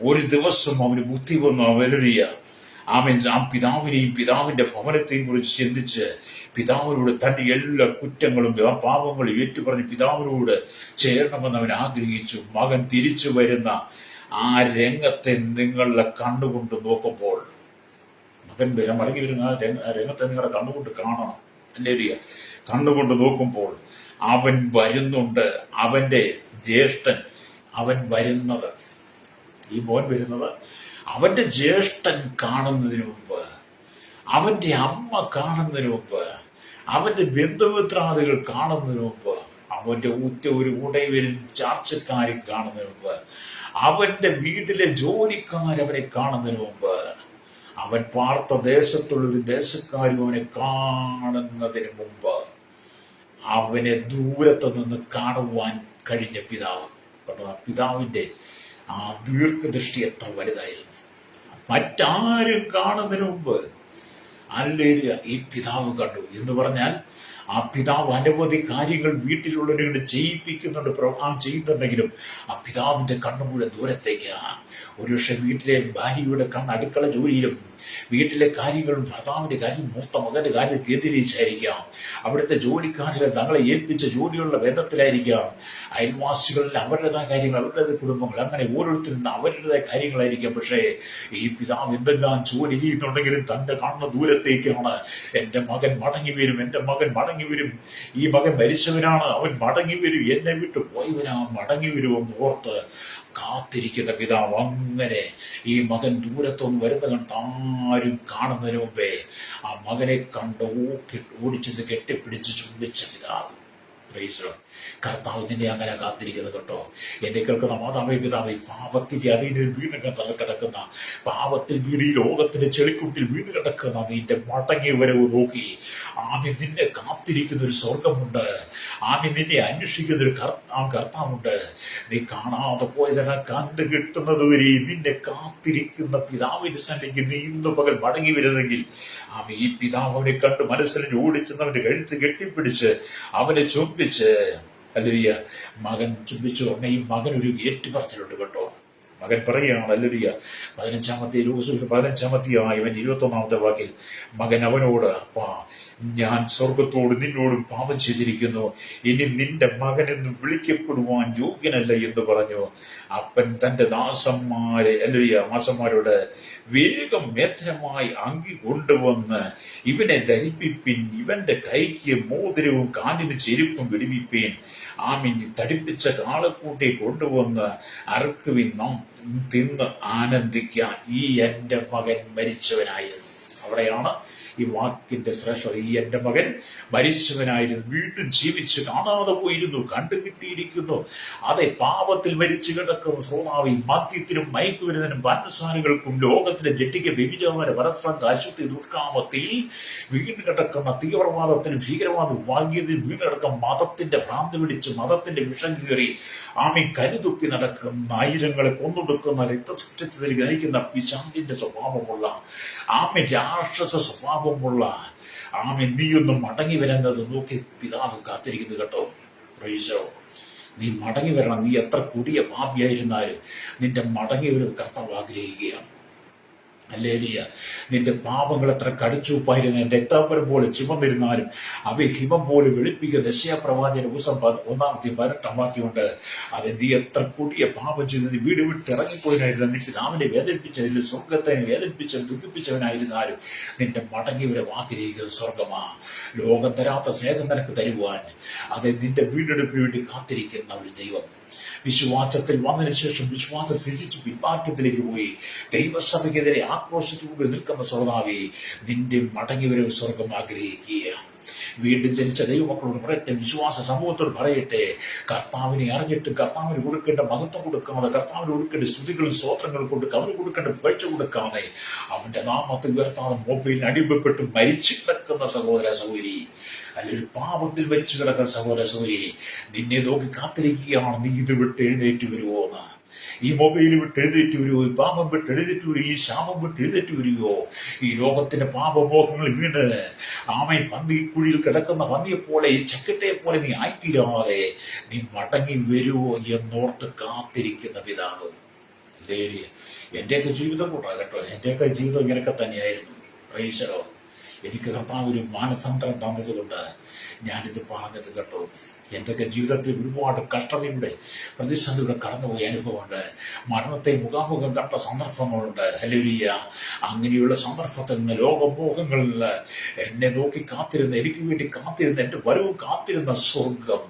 ഒരു ദിവസം അവന് ബുദ്ധി വന്നു അവരുക. ആ പിതാവിനെയും പിതാവിന്റെ ഭവനത്തെയും കുറിച്ച് ചിന്തിച്ച് പിതാവിനോട് തന്റെ എല്ലാ കുറ്റങ്ങളും പാപങ്ങളും ഏറ്റുപറഞ്ഞ് പിതാവിനോട് ചേരണമെന്ന് അവൻ ആഗ്രഹിച്ചു. മകൻ തിരിച്ചു വരുന്ന ആ രംഗത്തെ നിങ്ങളുടെ കണ്ണുകൊണ്ട് നോക്കുമ്പോൾ, മകൻ മടങ്ങി വരുന്ന ആ രംഗത്തെ നിങ്ങളുടെ കണ്ണുകൊണ്ട് കാണണം. അല്ലേ കണ്ണുകൊണ്ട് നോക്കുമ്പോൾ അവൻ വരുന്നുണ്ട്. അവന്റെ ജ്യേഷ്ഠൻ അവൻ വരുന്നത്, ഈ മോൻ വരുന്നത് അവന്റെ ജ്യേഷ്ഠൻ കാണുന്നതിന് മുമ്പ്, അവന്റെ അമ്മ കാണുന്നതിന് മുമ്പ്, അവന്റെ ബന്ധുമിത്രാദികൾ കാണുന്നതിന് മുമ്പ്, അവന്റെ ഒരു ഉടയവരും ചാർച്ചക്കാരും കാണുന്നതിന് മുമ്പ്, അവന്റെ വീട്ടിലെ ജോലിക്കാരവനെ കാണുന്നതിന് മുമ്പ്, അവൻ പാർത്ത ദേശത്തുള്ളൊരു ദേശക്കാരും അവനെ കാണുന്നതിന് മുമ്പ് അവനെ ദൂരത്ത് നിന്ന് കാണുവാൻ കഴിഞ്ഞ പിതാവ്. പിതാവിന്റെ ആ ദീർഘദൃഷ്ടി എത്ര വലുതായിരുന്നു. മറ്റാരും കാണുന്നതിന് മുമ്പ് അല്ലേലിയ ഈ പിതാവ് കണ്ടു എന്ന് പറഞ്ഞാൽ ആ പിതാവ് അനവധി കാര്യങ്ങൾ വീട്ടിലുള്ളവരോട് ചെയ്യുന്നുണ്ടെങ്കിലും ആ പിതാവിന്റെ കണ്ണു മുഴുവൻ ദൂരത്തേക്ക്. ഒരുപക്ഷെ വീട്ടിലെ ഭാര്യയുടെ അടുക്കള ജോലിയിലും വീട്ടിലെ കാര്യങ്ങളും ഭർത്താവിന്റെ കാര്യം മൂത്ത മകന്റെ കാര്യം കേന്ദ്രീകരിച്ചായിരിക്കാം. അവിടുത്തെ ജോലിക്കാരിൽ തങ്ങളെ ഏൽപ്പിച്ച ജോലിയുള്ള ബന്ധത്തിലായിരിക്കാം. അയൽവാസികളിൽ അവരുടേതായ കാര്യങ്ങൾ, അവരുടേതായ കുടുംബങ്ങൾ, അങ്ങനെ ഓരോരുത്തരും അവരുടേതായ കാര്യങ്ങളായിരിക്കാം. പക്ഷേ ഈ പിതാവ് എന്തെല്ലാം ജോലി ചെയ്യുന്നുണ്ടെങ്കിലും തന്റെ കാണുന്ന ദൂരത്തേക്കാണ്. എന്റെ മകൻ മടങ്ങി വരും, എന്റെ മകൻ മടങ്ങി വരും, ഈ മകൻ മരിച്ചവനാണ്, അവൻ മടങ്ങി വരും, എന്നെ വിട്ടു പോയവനാ മടങ്ങി വരുമെന്ന് ഓർത്ത് കാത്തിരിക്കുന്ന പിതാവ്. അങ്ങനെ ഈ മകൻ ദൂരത്തൊന്ന് വരുന്ന കണ്ട് ആരും കാണുന്നതിന് മുമ്പേ ആ മകനെ കണ്ട് ഓടിച്ചത് കെട്ടിപ്പിടിച്ച് ചുംബിച്ച പിതാവ്. കർത്താവ് നിന്നെ അങ്ങനെ കാത്തിരിക്കുന്നത് കേട്ടോ. എന്നെ കേൾക്കുന്ന മാതാവേ പിതാവേ, പാപത്തിന്റെ അടിയിൽ വീണ് കിടക്കുന്ന, പാപത്തിൽ വീട് ഈ ലോകത്തിന്റെ ചെളിക്കുട്ടിൽ വീണ് കിടക്കുന്ന നിന്റെ മടങ്ങി വരവ് നോക്കി നിന്നെ കാത്തിരിക്കുന്ന ഒരു സ്വർഗമുണ്ട്. നിന്നെ അന്വേഷിക്കുന്ന ഒരു കർത്താവുണ്ട്. നീ കാണാതെ പോയതെല്ലാം കണ്ടു കിട്ടുന്നത് വരെ നിന്നെ കാത്തിരിക്കുന്ന പിതാവിന്റെ സന്നിധിക്ക് നീ ഇന്ന് പകൽ മടങ്ങി വരുന്നെങ്കിൽ ഈ പിതാവ് അവനെ കണ്ട് മനസ്സിൽ ഓടിച്ചെന്ന് അവന്റെ കഴുത്ത് കെട്ടിപ്പിടിച്ച് അവനെ ചുംബിച്ച് അല്ലുരിയ മകൻ ചുംബിച്ചു. ഉടനെ ഈ മകൻ ഒരു ഏറ്റുപറച്ചിലുണ്ട് കേട്ടോ. മകൻ പറയുകയാണ് അല്ലുരിയ 15-ാമത്തെ ഇവൻ 21-ാമത്തെ വാക്കിൽ മകൻ അവനോട്, അപ്പാ ഞാൻ സ്വർഗത്തോട് നിന്നോടും പാപം ചെയ്തിരിക്കുന്നു, ഇനി നിന്റെ മകനെന്ന് വിളിക്കപ്പെടുവാൻ യോഗ്യനല്ല എന്ന് പറഞ്ഞു. അപ്പൻ തന്റെ ദാസന്മാരോട് വേഗം മേത്രമായി അങ്കി കൊണ്ടുവന്ന് ഇവനെ ധരിപ്പിപ്പിൻ, ഇവന്റെ കൈക്ക് മോതിരവും കാലിന് ചെരുപ്പും വിടുവിപ്പീൻ, തടിപ്പിച്ച കാളക്കൂട്ടി കൊണ്ടുവന്ന് അറുക്കുവിൻ, നാം തിന്ന് ആനന്ദിക്കാൻ. ഈ എന്റെ മകൻ മരിച്ചവനായിരുന്നു. അവിടെയാണ് ഈ വാക്കിന്റെ ശ്രേഷ്ഠത. ഈ എന്റെ മകൻ മരിച്ചവനായിരുന്നു, വീണ്ടും ജീവിച്ച് കാണാതെ പോയിരുന്നു, കണ്ടുകിട്ടിയിരിക്കുന്നു. അതെ, പാപത്തിൽ മരിച്ചു കിടക്കുന്ന ശ്രോതാവി, മദ്യത്തിനും മയക്കുമരുന്നിനും പാനസാനുകൾക്കും ലോകത്തിന്റെ ജട്ടിക്ക് വ്യഭിചാര വരസംഘ അശുദ്ധി ദുഷ്കാമത്തിൽ വീണ് കിടക്കുന്ന, തീവ്രവാദത്തിനും ഭീകരവാദ വാഗ്യത്തിൽ വീണ് കിടക്കുന്ന, മതത്തിന്റെ ഭ്രാന്തി പിടിച്ച് മതത്തിന്റെ വിഷം കീറി കരുതുപ്പി നടക്കുന്ന, ആയിരങ്ങളെ കൊന്നൊടുക്കുന്ന, രക്തസൃഷ്ടിച്ചതിലേക്ക് നയിക്കുന്ന പിശാചിന്റെ സ്വഭാവമുള്ള രാക്ഷസ സ്വഭാവമുള്ള നീയൊന്നും മടങ്ങി വരുന്നത് നോക്കി പിതാവ് കാത്തിരിക്കുന്നു കേട്ടോ. പ്രൈസോ, നീ മടങ്ങി വരണം. നീ എത്ര കൂടിയ പാപിയായിരുന്നാലും നിന്റെ മടങ്ങി ഒരു കർത്താവ് ആഗ്രഹിക്കുകയാണ്. ഹല്ലേലൂയ. നിന്റെ പാപങ്ങൾ എത്ര കടിച്ചുപ്പായിരുന്നു, രക്താപരം പോലെ ചുമന്നിരുന്നാലും അവയെ ഹിമം പോലെ വെളുപ്പിക്കുന്ന യശയ്യാപ്രവാചകൻ 1:18 വാക്യമുണ്ട്. അത് നീ എത്ര കൂടിയ പാപം ചെയ്ത് നീ വീട് വിട്ട് ഇറങ്ങിപ്പോയിനായിരുന്നു, നീ പിതാവിനെ വേദനിപ്പിച്ചതിൽ സ്വർഗത്തെ വേദനിപ്പിച്ച ദുഃഖിപ്പിച്ചവനായിരുന്നാലും നിന്റെ മടങ്ങിയവരെ ആഗ്രഹിക്കുന്നത് സ്വർഗമാ. ലോകം തരാത്ത സ്നേഹം നിനക്ക് തരുവാൻ നിന്റെ വീണ്ടെടുപ്പിന് വേണ്ടി കാത്തിരിക്കുന്ന ഒരു ദൈവം. വിശ്വാസത്തിൽ വന്നതിന് ശേഷം വിശ്വാസം തിരിച്ചു പിന്മാറ്റത്തിലേക്ക് പോയി ദൈവസഭയ്ക്കെതിരെ ആക്രോശത്തോടെ നിൽക്കുന്ന സ്വർഗാവേ, നിന്റെ മടങ്ങിവരവ് സ്വർഗം ആഗ്രഹിക്കുക. വീണ്ടും ജനിച്ച ദൈവമക്കളോട് പറയട്ടെ, വിശ്വാസ സമൂഹത്തോട് പറയട്ടെ, കർത്താവിനെ അറിഞ്ഞിട്ട് കർത്താവിന് കൊടുക്കേണ്ട മഹത്വം കൊടുക്കാതെ, കർത്താവിന് കൊടുക്കേണ്ട സ്തുതികളും സ്തോത്രങ്ങളും കൊണ്ട് അവന് കൊടുക്കേണ്ട പുകഴ്ച കൊടുക്കാതെ, അവന്റെ നാമത്തിൽ ഉയർത്താതെ മൊബൈലിന് അടിമപ്പെട്ട് മരിച്ചു കിടക്കുന്ന സഹോദര സഹോദരി, അല്ലെങ്കിൽ പാപത്തിൽ മരിച്ചു കിടക്കുന്ന സഹോദര സഹോദരി, നിന്നെ നോക്കി കാത്തിരിക്കുകയാണ്. നീ ഇത് വിട്ട് എഴുന്നേറ്റ് വരുമോ എന്ന്. ഈ മൊബൈൽ വിട്ട് എഴുന്നേറ്റ് വരുമോ? ഈ പാപം വിട്ട് എഴുന്നേറ്റ് വരുമോ? ഈ ശാപം വിട്ട് എഴുന്നേറ്റ് വരുമോ? ഈ ലോകത്തിന്റെ പാപമോഹങ്ങൾ വീണ് പന്നിക്കുഴിയിൽ കിടക്കുന്ന പന്നിയെപ്പോലെ, ഈ ചക്കട്ടയെ പോലെ നീ ആയിത്തീരാതെ നീ മടങ്ങി വരുമോ എന്നോർത്ത് കാത്തിരിക്കുന്ന പിതാവ്. എന്റെയൊക്കെ ജീവിതം കൂട്ടാ കേട്ടോ. എന്റെയൊക്കെ ജീവിതം ഇങ്ങനെയൊക്കെ തന്നെയായിരുന്നു. പ്രൈസലോ, എനിക്ക് കർത്താവ് ഒരു മാനസാന്തരം തന്നതുകൊണ്ട് ഞാനിത് പറഞ്ഞത് കേട്ടോ. എന്തൊക്കെ ജീവിതത്തിൽ ഒരുപാട് കഷ്ടതയുടെ പ്രതിസന്ധിയുടെ കടന്നുപോയ അനുഭവമുണ്ട്. മരണത്തെ മുഖാമുഖം കണ്ട സന്ദർഭങ്ങളുണ്ട്. ഹല്ലേലൂയ. അങ്ങനെയുള്ള സന്ദർഭത്തിൽ നിന്ന് ലോകമോഹങ്ങളിൽ എന്നെ നോക്കി കാത്തിരുന്ന, എനിക്ക് വേണ്ടി കാത്തിരുന്ന, എന്റെ വരവും കാത്തിരുന്ന സ്വർഗം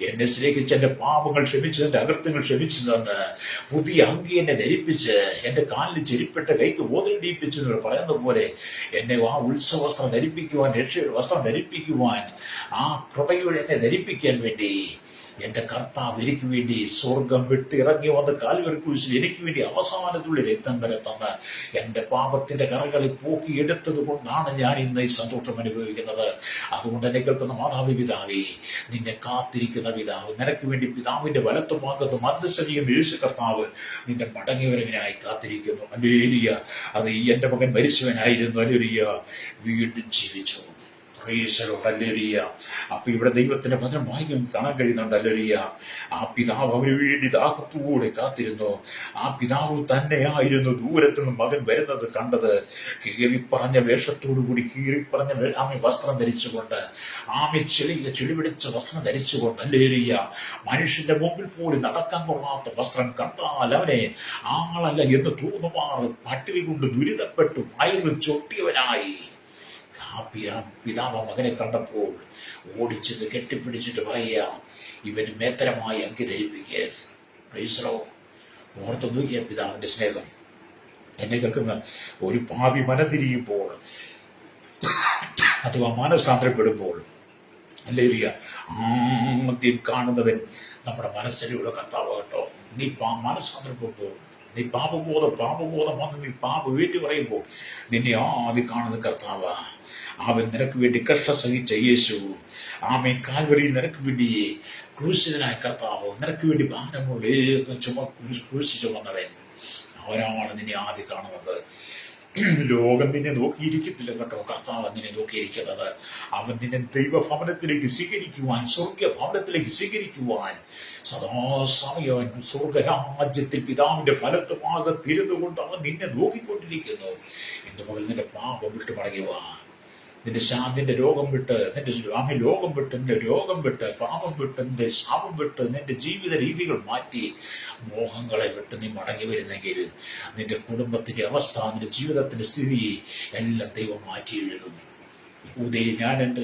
എന്നെ സ്നേഹിച്ച് എന്റെ പാപങ്ങൾ ക്ഷമിച്ച്, എന്റെ അകൃത്യങ്ങൾ ക്ഷമിച്ചു തന്ന് പുതിയ അങ്കി എന്നെ ധരിപ്പിച്ച്, എന്റെ കാലിൽ ചെരിപ്പെട്ട കൈക്ക് ഓതിടിപ്പിച്ചു എന്ന് പറയുന്ന പോലെ എന്നെ ആ ഉത്സവസ്ത്രം ധരിപ്പിക്കുവാൻ, രക്ഷയുടെ വസ്ത്രം ധരിപ്പിക്കുവാൻ, ആ കൃപയോടെ എന്നെ ധരിപ്പിക്കാൻ വേണ്ടി എന്റെ കർത്താവ് എനിക്ക് വേണ്ടി സ്വർഗം വിട്ട് ഇറങ്ങി വന്ന് കാൽവരി ക്രൂശിൽ എനിക്ക് വേണ്ടി അവസാനത്തുള്ള രക്തം വരെ തന്ന് എന്റെ പാപത്തിന്റെ കറകളെ പോക്കിയെടുത്തത് കൊണ്ടാണ് ഞാൻ ഇന്ന് ഈ സന്തോഷം അനുഭവിക്കുന്നത്. അതുകൊണ്ട് എന്നെ കേൾക്കുന്ന മാതാവി, പിതാവേ, നിന്നെ കാത്തിരിക്കുന്ന പിതാവ്, നിനക്ക് വേണ്ടി പിതാവിന്റെ വലത്തു ഭാഗത്ത് മധ്യസ്ഥ ചെയ്യുന്ന യേശു കർത്താവ് നിന്റെ മടങ്ങിവരവിനായി കാത്തിരിക്കുന്നു. ഹല്ലേലൂയ. അത് ഈ എന്റെ മകൻ മരിച്ചവനായിരുന്നു, ഹല്ലേലൂയ, വീണ്ടും ജീവിച്ചു. ഹല്ലേലൂയ. അപ്പൊ ഇവിടെ ദൈവത്തിന്റെ വചനം വായിക്കാൻ കാണാൻ കഴിയുന്നുണ്ട്. ഹല്ലേലൂയ. ആ പിതാവ് അവന് വേണ്ടി ദാഹത്തോടെ കാത്തിരുന്നു. ആ പിതാവ് തന്നെയായിരുന്നു ദൂരത്തു നിന്ന് മകൻ വരുന്നത് കണ്ടത്. കീറിപ്പറഞ്ഞ വേഷത്തോടുകൂടി കീറിപ്പറഞ്ഞ വസ്ത്രം ധരിച്ചുകൊണ്ട്, ചെളിപിടിച്ച വസ്ത്രം ധരിച്ചുകൊണ്ട്, ഹല്ലേലൂയ, മനുഷ്യന്റെ മുമ്പിൽ പോലും നടക്കാൻ കൊള്ളാത്ത വസ്ത്രം കണ്ടാൽ അവനെ ആളല്ല എന്ന് തോന്നുമാറ് പട്ടിണി കൊണ്ട് ദുരിതപ്പെട്ടു വയറിൽ ചൊട്ടിയവനായി പിതാവ് മകനെ കണ്ടപ്പോൾ ഓടിച്ചത് കെട്ടിപ്പിടിച്ചിട്ട് പറയുക, ഇവന് മേത്തരമായി അങ്കി ധരിപ്പിക്കുക. ഓർത്ത് നോക്കിയ പിതാവിന്റെ സ്നേഹം. എന്നെ കേൾക്കുന്ന ഒരു പാപി മനതിരിയുമ്പോൾ അഥവാ മാനസാന്തരപ്പെടുമ്പോൾ, ഹല്ലേലൂയ, ആദ്യം കാണുന്നവൻ നമ്മുടെ മനസ്സിലുള്ള കർത്താവ് കേട്ടോ. നീ മാനസാന്തരപ്പെടുമ്പോൾ, നീ പാപബോധം വന്ന് നീ പാപം ഏറ്റു പറയുമ്പോൾ നിന്നെ ആദ്യം കാണുന്ന കർത്താവ്. അവൻ നിനക്ക് വേണ്ടി കഷ്ടം സഹിച്ച യേശു. ആമേൻ. കാൽവരിയിൽ നിനക്ക് വേണ്ടി ക്രൂശിതനായ കർത്താവ്, നിനക്ക് വേണ്ടി ഭാരമുള്ള ക്രൂശി ചുമന്നവൻ, അവനാണ് നിന്നെ ആദ്യം കാണുന്നത്. ലോകം നിന്നെ നോക്കിയിരിക്കത്തില്ല കേട്ടോ. കർത്താവ് നിന്നെ നോക്കിയിരിക്കുന്നത്. അവൻ നിന്നെ ദൈവഭവനത്തിലേക്ക് സ്വീകരിക്കുവാൻ, സ്വർഗീയ ഭവനത്തിലേക്ക് സ്വീകരിക്കുവാൻ സദാസമയം സ്വർഗരാജ്യത്തിൽ പിതാവിന്റെ ഫലത്തുമാകത്തിരുന്നു കൊണ്ട് അവൻ നിന്നെ നോക്കിക്കൊണ്ടിരിക്കുന്നു. ഇന്ന് മുതൽ നിന്റെ പാപം വിട്ടു മടങ്ങിയ, നിന്റെ രോഗം വിട്ട്, നിന്റെ ലോകം വിട്ട്, നിന്റെ രോഗം വിട്ട്, പാപം വിട്ട്, നിന്റെ ശാപം വിട്ട്, നിന്റെ ജീവിത രീതികൾ മാറ്റി മോഹങ്ങളെ വിട്ട് നീ മടങ്ങി വരുന്നെങ്കിൽ നിന്റെ കുടുംബത്തിന്റെ അവസ്ഥ, നിന്റെ ജീവിതത്തിന്റെ സ്ഥിതി എല്ലാം ദൈവം മാറ്റി എഴുതും. ഞാൻ എന്റെ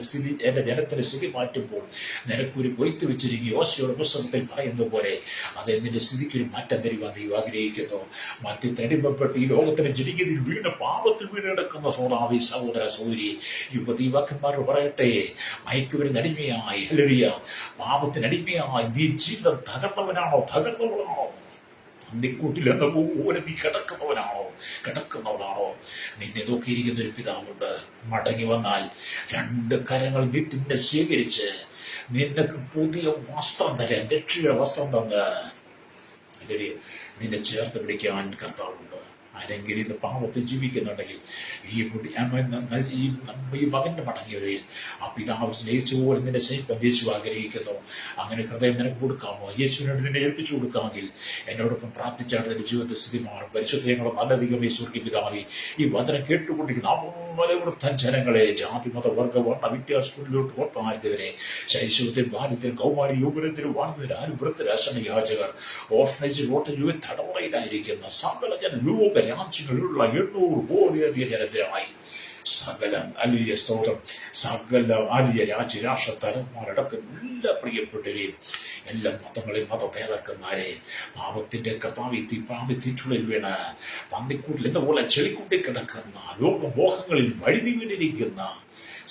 ജനത്തിന്റെ സ്ഥിതി മാറ്റുമ്പോൾ നിനക്കൊരു കൊയ്ത്ത് വെച്ചിരിക്കും. യോശുവയുടെ പുസ്തകത്തിൽ പറയുന്ന പോലെ അത് നിന്റെ സ്ഥിതിക്കൊരു മാറ്റം തരുവാൻ ദൈവം ആഗ്രഹിക്കുന്നു. മദ്യത്തടിമപ്പെട്ട് ഈ ലോകത്തിന് ജനിക്കുന്നതിൽ വീണ് പാപത്തിൽ വീണ് കിടക്കുന്ന സോദാവി, സഹോദര, സഹോദരി, യുവതീവാക്കന്മാർ പറയട്ടെ, മയക്കുമരുന്ന് അടിമയായി, ഹല്ലേലൂയ, പാപത്തിനടിമയായി നീ ജീവിതം തകർന്നവനാണോ, തകർന്നവളാണോ? പന്നിക്കൂട്ടിൽ എന്ന പോലെ നീ കിടക്കുന്നവളാണോ? നിന്നെ നോക്കിയിരിക്കുന്ന ഒരു പിതാവുണ്ട്. മടങ്ങി വന്നാൽ 2 കരങ്ങൾ നീട്ടി നിന്നെ സ്വീകരിച്ച് നിനക്ക് പുതിയ വസ്ത്രം തരാൻ, രക്ഷയുടെ വസ്ത്രം തന്ന് നിന്നെ ചേർത്ത് പിടിക്കാൻ കർത്താവുണ്ട്. ആരെങ്കിലും ഇന്ന് പാപത്തിൽ ജീവിക്കുന്നുണ്ടെങ്കിൽ ഈ മകന്റെ മടങ്ങിയവരിൽ ആ പിതാവ് സ്നേഹിച്ചുപോലെ നിന്നെ സ്നേഹിക്കാൻ യേശു ആഗ്രഹിക്കുന്നു. അങ്ങനെ ഹൃദയം നിനക്ക് കൊടുക്കാമോ? യേശുവിനോട് നിന്നെ ഏൽപ്പിച്ചു കൊടുക്കാമെങ്കിൽ എന്നോടൊപ്പം പ്രാർത്ഥിച്ചാണ് നിന്റെ ജീവിതത്തിൽ സ്ഥിതി മാറും. പരിശുദ്ധങ്ങളെ നല്ലധികം യേശുവിന്റെ പിതാവി, ഈ വചനം കേട്ടുകൊണ്ടിരിക്കുന്ന വൃദ്ധൻ ജനങ്ങളെ, ജാതി മത വർഗ വർണ്ണ വ്യത്യാസങ്ങളിലോട്ട് ഓർപ്പാരുന്നവരെ, ശൈശവത്തിൽ, ബാല്യത്തിൽ, കൗമാരി, യൗവനത്തിൽ வாழ்ന്നവർ, അനുവൃത്തർ, അശനയാചകർ, ഓർഫനേജ്, വോട്ടജുവിൽ തടവറയിലായിരിക്കുന്ന സകല ലോക രാജ്യങ്ങളിലുള്ള 800 കോടിയധികം ജനത്തിനായി സകല അലിയ സ്തോത്രം, സകല അലിയ രാജ്യരാഷ്ട്ര തലന്മാരടക്കം എല്ലാ പ്രിയപ്പെട്ടവരെയും, എല്ലാ മതങ്ങളെയും മതഭേദക്കന്മാരെ, പാപത്തിന്റെ പാപത്തിച്ചുള്ളിൽ വീണ് പന്നിക്കൂട്ടിൽ എന്ന പോലെ ചെളിക്കൂട്ടി കിടക്കുന്ന ലോകമോഹങ്ങളിൽ വഴുതി വീണിരിക്കുന്ന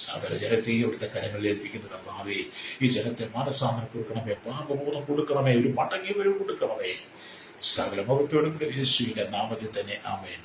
സകല ജനത്തെ ഇവിടുത്തെ കരങ്ങളിൽ ഏൽപ്പിക്കുന്ന കർത്താവേ, ഈ ജനത്തെ മാനസാന്തരം കൊടുക്കണമേ, പാപബോധം കൊടുക്കണമേ, ഒരു മടങ്ങി വരവ് കൊടുക്കണമേ. സകല മഹത്വം യേശുവിന്റെ നാമത്തിൽ തന്നെ. ആമേൻ.